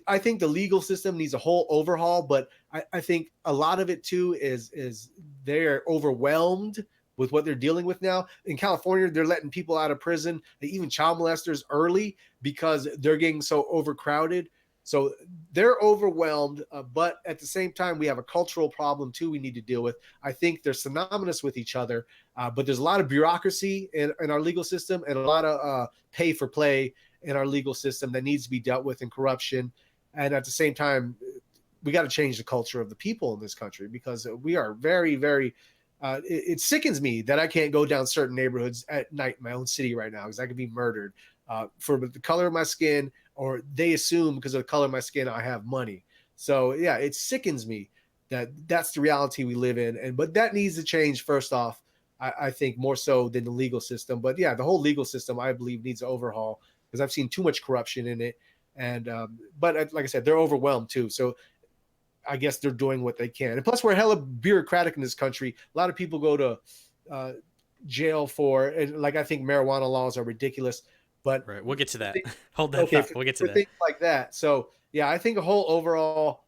I think the legal system needs a whole overhaul, but I think a lot of it too is they're overwhelmed with what they're dealing with now. In California, they're letting people out of prison, even child molesters, early because they're getting so overcrowded. So they're overwhelmed, but at the same time, we have a cultural problem too we need to deal with. I think they're synonymous with each other, but there's a lot of bureaucracy in our legal system and a lot of pay for play in our legal system that needs to be dealt with, in corruption. And at the same time, we got to change the culture of the people in this country, because we are very, very, it sickens me that I can't go down certain neighborhoods at night in my own city right now because I could be murdered for the color of my skin, or they assume because of the color of my skin I have money. So yeah, it sickens me that that's the reality we live in. But that needs to change first off. I think more so than the legal system. But yeah, the whole legal system, I believe, needs an overhaul because I've seen too much corruption in it. And but like I said, they're overwhelmed too. So I guess they're doing what they can. And plus, we're hella bureaucratic in this country. A lot of people go to jail for, and like, I think marijuana laws are ridiculous. But Right, we'll get to that. things, Hold that okay, thought. We'll get to for that. things like that. So yeah, I think a whole overall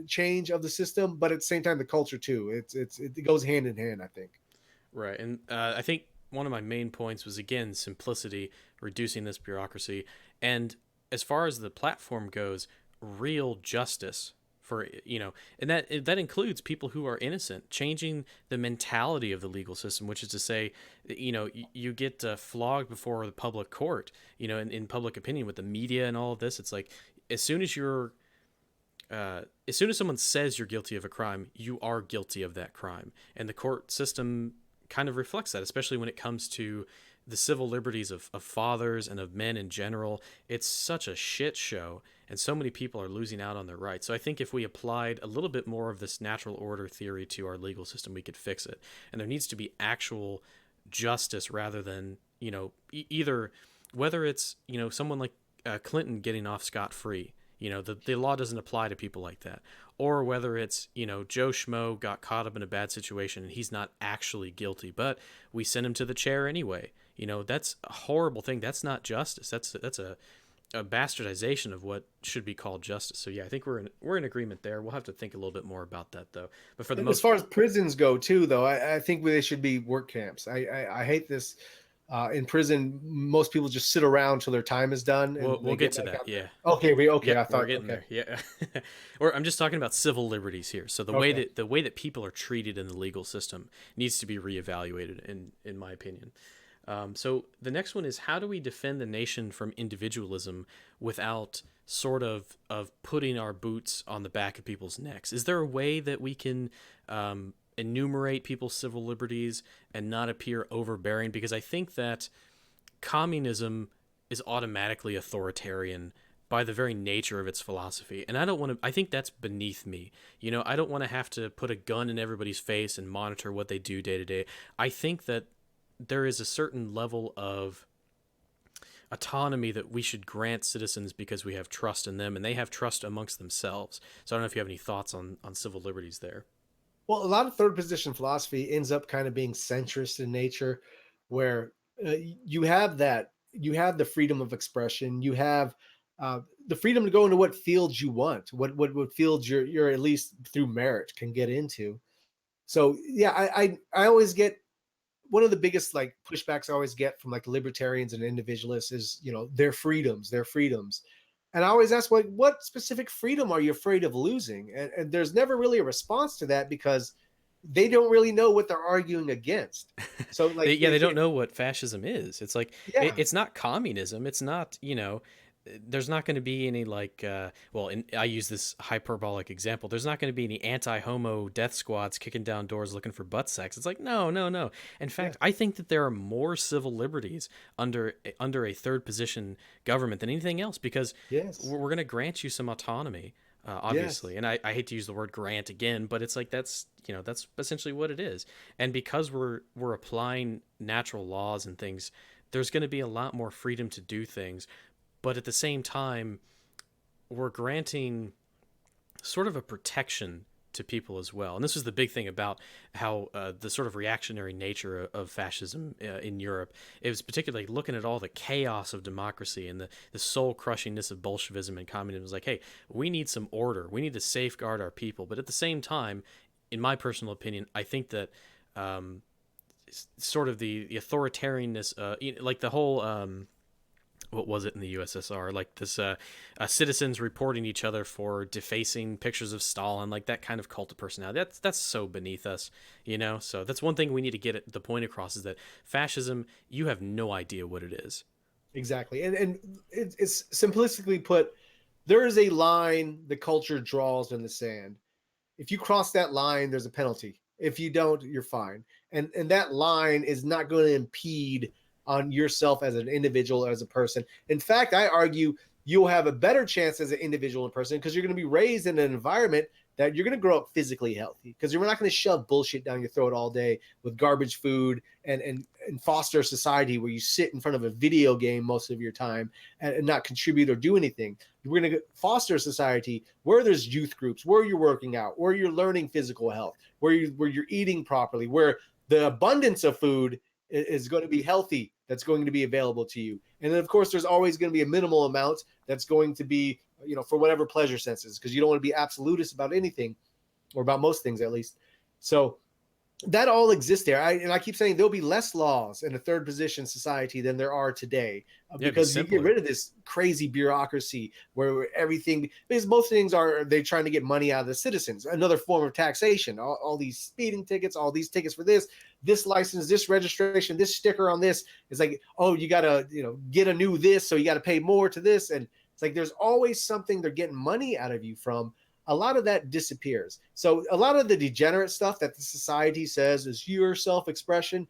change of the system, but at the same time, the culture too. It goes hand in hand, I think. Right, and I think one of my main points was, again, simplicity, reducing this bureaucracy, and as far as the platform goes, real justice for, and that includes people who are innocent, changing the mentality of the legal system, which is to say, you get flogged before the public court, in public opinion with the media and all of this. It's like, as soon as you're as soon as someone says you're guilty of a crime, you are guilty of that crime. And the court system kind of reflects that, especially when it comes to the civil liberties of fathers and of men in general. It's such a shit show, and so many people are losing out on their rights. So I think if we applied a little bit more of this natural order theory to our legal system, we could fix it. And there needs to be actual justice rather than, either whether it's, someone like Clinton getting off scot-free. The law doesn't apply to people like that. Or whether it's, Joe Schmo got caught up in a bad situation and he's not actually guilty, but we sent him to the chair anyway. That's a horrible thing. That's not justice. That's a bastardization of what should be called justice. So yeah, I think we're in agreement there. We'll have to think a little bit more about that though. But for the As most far as prisons go, too, though, I think they should be work camps. I hate this. In prison, most people just sit around till their time is done, and we'll they get get to back that. out Yeah. there. Okay, okay. Yep, I we're thought getting okay, there. Yeah. Or I'm just talking about civil liberties here. So okay. the way that people are treated in the legal system needs to be reevaluated, in my opinion. So the next one is, how do we defend the nation from individualism without sort of putting our boots on the back of people's necks? Is there a way that we can enumerate people's civil liberties and not appear overbearing? Because I think that communism is automatically authoritarian by the very nature of its philosophy. And I think that's beneath me. I don't want to have to put a gun in everybody's face and monitor what they do day to day. I think that there is a certain level of autonomy that we should grant citizens because we have trust in them and they have trust amongst themselves. So I don't know if you have any thoughts on civil liberties there. Well, a lot of third position philosophy ends up kind of being centrist in nature, where you have you have the freedom of expression, you have the freedom to go into what fields you want, what fields you're at least through merit can get into. So yeah, I always get one of the biggest like pushbacks I always get from like libertarians and individualists is, their freedoms. And I always ask, like, what specific freedom are you afraid of losing? And there's never really a response to that because they don't really know what they're arguing against. So like They don't know what fascism is. It's like, yeah, it's not communism. It's not, there's not going to be any like, I use this hyperbolic example. There's not going to be any anti-homo death squads kicking down doors looking for butt sex. It's like, no, no, no. In yeah, fact, I think that there are more civil liberties under a third position government than anything else, because yes, we're going to grant you some autonomy, yes, obviously. And I hate to use the word grant again, but it's like, that's essentially what it is. And because we're applying natural laws and things, there's going to be a lot more freedom to do things. But at the same time, we're granting sort of a protection to people as well. And this was the big thing about how the sort of reactionary nature of fascism in Europe. It was particularly looking at all the chaos of democracy and the soul crushingness of Bolshevism and communism. It was like, hey, we need some order. We need to safeguard our people. But at the same time, in my personal opinion, I think that sort of the authoritarianness, like the whole what was it in the USSR? Like this, citizens reporting each other for defacing pictures of Stalin, like that kind of cult of personality. That's so beneath us, So that's one thing we need to get the point across, is that fascism, you have no idea what it is. exactly. And it's simplistically put, there is a line the culture draws in the sand. If you cross that line, there's a penalty. If you don't, you're fine. And that line is not going to impede on yourself as an individual, as a person. In fact, I argue you'll have a better chance as an individual and person because you're going to be raised in an environment that you're going to grow up physically healthy, because you're not going to shove bullshit down your throat all day with garbage food and foster a society where you sit in front of a video game most of your time and not contribute or do anything. We're going to foster a society where there's youth groups, where you're working out, where you're learning physical health, where you're eating properly, where the abundance of food is going to be healthy, that's going to be available to you. And then of course there's always going to be a minimal amount that's going to be, for whatever pleasure senses, because you don't want to be absolutist about anything, or about most things at least. So that all exists there. And I keep saying there'll be less laws in a third position society than there are today, Yeah, it'd be because you get simpler. rid of this crazy bureaucracy where everything, because most things are, they're trying to get money out of the citizens. Another form of taxation, all these speeding tickets, all these tickets for this license, this registration, this sticker on this. It's like, oh, you got to, get a new this, so you got to pay more to this. And it's like there's always something they're getting money out of you from. A lot of that disappears. So a lot of the degenerate stuff that the society says is your self-expression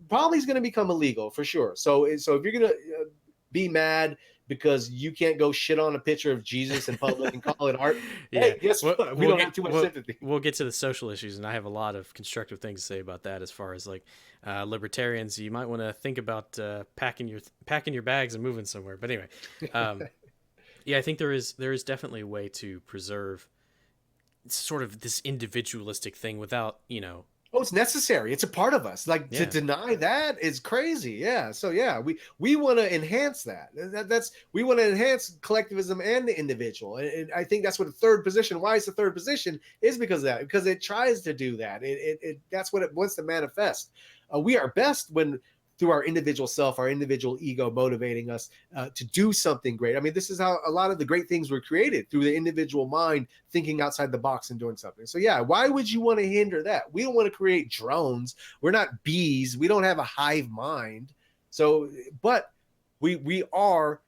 probably is going to become illegal for sure. So if you're going to be mad because you can't go shit on a picture of Jesus in public and call it art, Yeah, hey, guess we'll, what? We we'll don't get have too much we'll, sympathy. we'll get to the social issues, and I have a lot of constructive things to say about that. As far as like libertarians, you might want to think about packing your bags and moving somewhere. But anyway, um, yeah, I think there is definitely a way to preserve sort of this individualistic thing without Oh, it's necessary. It's a part of us. Like, to yeah. deny that is crazy. Yeah. So yeah, we want to enhance that. That's we want to enhance collectivism and the individual. And I think that's what the third position. Why it's the third position is because of that. Because it tries to do that. It that's what it wants to manifest. We are best when through our individual self, our individual ego motivating us to do something great. I mean, this is how a lot of the great things were created, through the individual mind thinking outside the box and doing something. So yeah, why would you want to hinder that? We don't want to create drones. We're not bees. We don't have a hive mind. So, but we are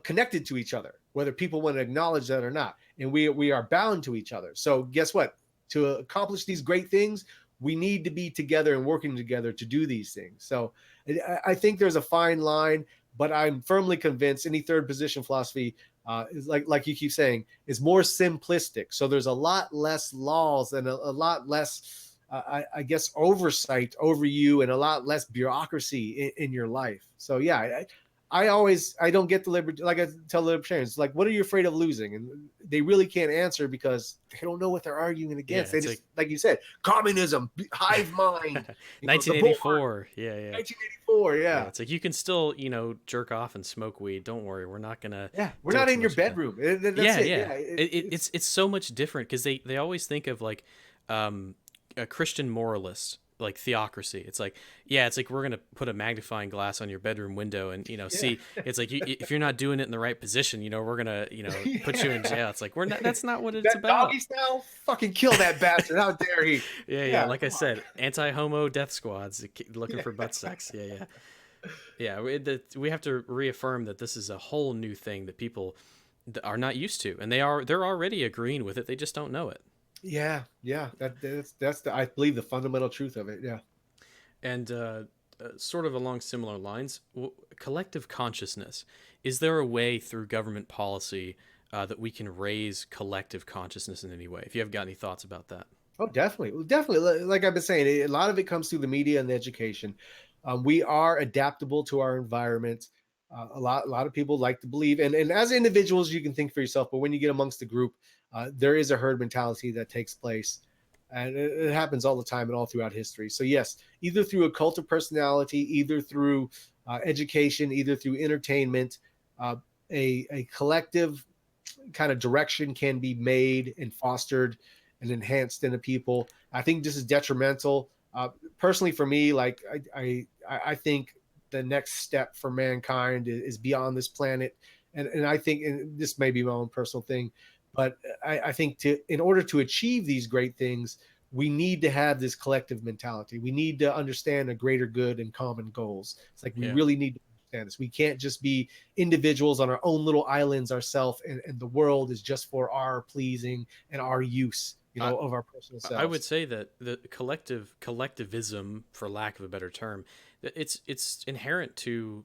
connected to each other, whether people want to acknowledge that or not, and we are bound to each other. So guess what? To accomplish these great things, we need to be together and working together to do these things. So I think there's a fine line, but I'm firmly convinced any third position philosophy is like you keep saying, is more simplistic. So there's a lot less laws and a lot less, I guess, oversight over you, and a lot less bureaucracy in your life. So yeah, I don't get the liberty. Like I tell libertarians, like, what are you afraid of losing? And they really can't answer because they don't know what they're arguing Yeah, against. They it's like just, like you said, communism, hive mind, the board, 1984. Yeah, yeah. 1984. Yeah, Yeah. it's like you can still, jerk off and smoke weed. Don't worry, we're not gonna Yeah. We're do it not too in your much again. bedroom. That's Yeah, it. yeah. Yeah. It's so much different because they always think of like um, a Christian moralist, like theocracy. It's like, yeah, it's like we're gonna put a magnifying glass on your bedroom window and Yeah. see. It's like if you're not doing it in the right position, we're gonna put you in Yeah. jail. It's like we're not. That's not what it's That about. doggy style, fucking kill that bastard. How dare he? Yeah, yeah. Yeah. Like I Come on. said, anti-homo death squads looking Yeah. for butt sex. Yeah, yeah. Yeah, we have to reaffirm that this is a whole new thing that people are not used to, and they're already agreeing with it. They just don't know it. Yeah. Yeah. That's the, I believe, the fundamental truth of it. Yeah. And sort of along similar lines, collective consciousness. Is there a way through government policy that we can raise collective consciousness in any way? If you have got any thoughts about that. Oh, definitely. Well, definitely. Like I've been saying, a lot of it comes through the media and the education. We are adaptable to our environment. A lot of people like to believe, and as individuals, you can think for yourself. But when you get amongst the group, there is a herd mentality that takes place, and it happens all the time and all throughout history. So yes, either through a cult of personality, either through education, either through entertainment, uh, a collective kind of direction can be made and fostered and enhanced into people. I think this is detrimental. Personally, for me, like I think the next step for mankind is beyond this planet, and I think, and this may be my own personal thing, but I think in order to achieve these great things, we need to have this collective mentality. We need to understand a greater good and common goals. It's like we Yeah, really need to understand this. We can't just be individuals on our own little islands ourselves, and the world is just for our pleasing and our use, I of our personal I would selves. say that the collectivism, for lack of a better term, it's inherent to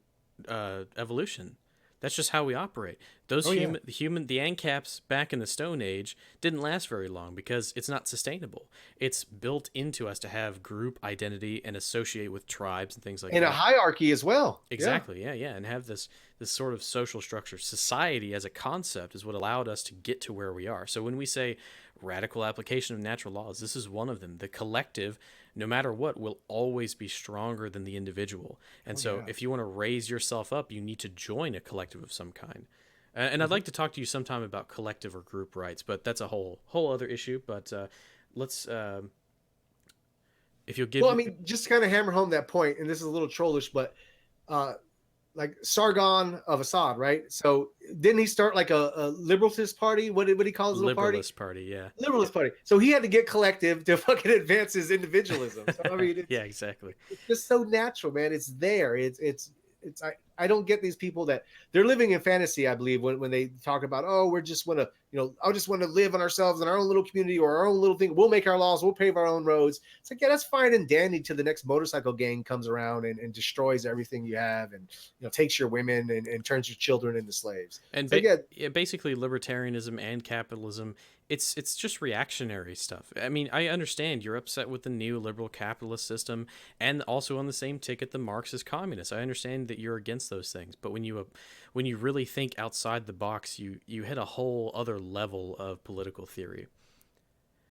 evolution. That's just how we operate. Oh yeah. The ANCAPs back in the Stone Age didn't last very long because it's not sustainable. It's built into us to have group identity and associate with tribes and things like And a that. hierarchy as well. Yeah. Exactly. Yeah, yeah, and have this sort of social structure. Society as a concept is what allowed us to get to where we are. So when we say radical application of natural laws, this is one of them. The collective, no matter what, will always be stronger than the individual. And Oh so yeah. if you want to raise yourself up, you need to join a collective of some kind. And I'd Mhm. like to talk to you sometime about collective or group rights, but that's a whole other issue. But let's If you'll Well, I give, mean, just to kind of hammer home that point, and this is a little trollish, but uh, like Sargon of Assad, right? So didn't he start like a liberalist party? What did he call his little party? liberalist party, yeah. Liberalist party. So he had to get collective to fucking advance his individualism. So I mean, Yeah, exactly. it's just so natural, man. It's there. It's I don't get these people that they're living in fantasy. I believe when they talk about, oh, we're just want to, I just want to live on ourselves in our own little community or our own little thing. We'll make our laws. We'll pave our own roads. It's like, yeah, that's fine and dandy till the next motorcycle gang comes around and destroys everything you have and takes your women and turns your children into slaves. And It's like, yeah, yeah, basically libertarianism and capitalism, it's just reactionary stuff. I mean, I understand you're upset with the neoliberal capitalist system, and also on the same ticket the Marxist communists. I understand that you're against those things, but when you really think outside the box, you hit a whole other level of political theory.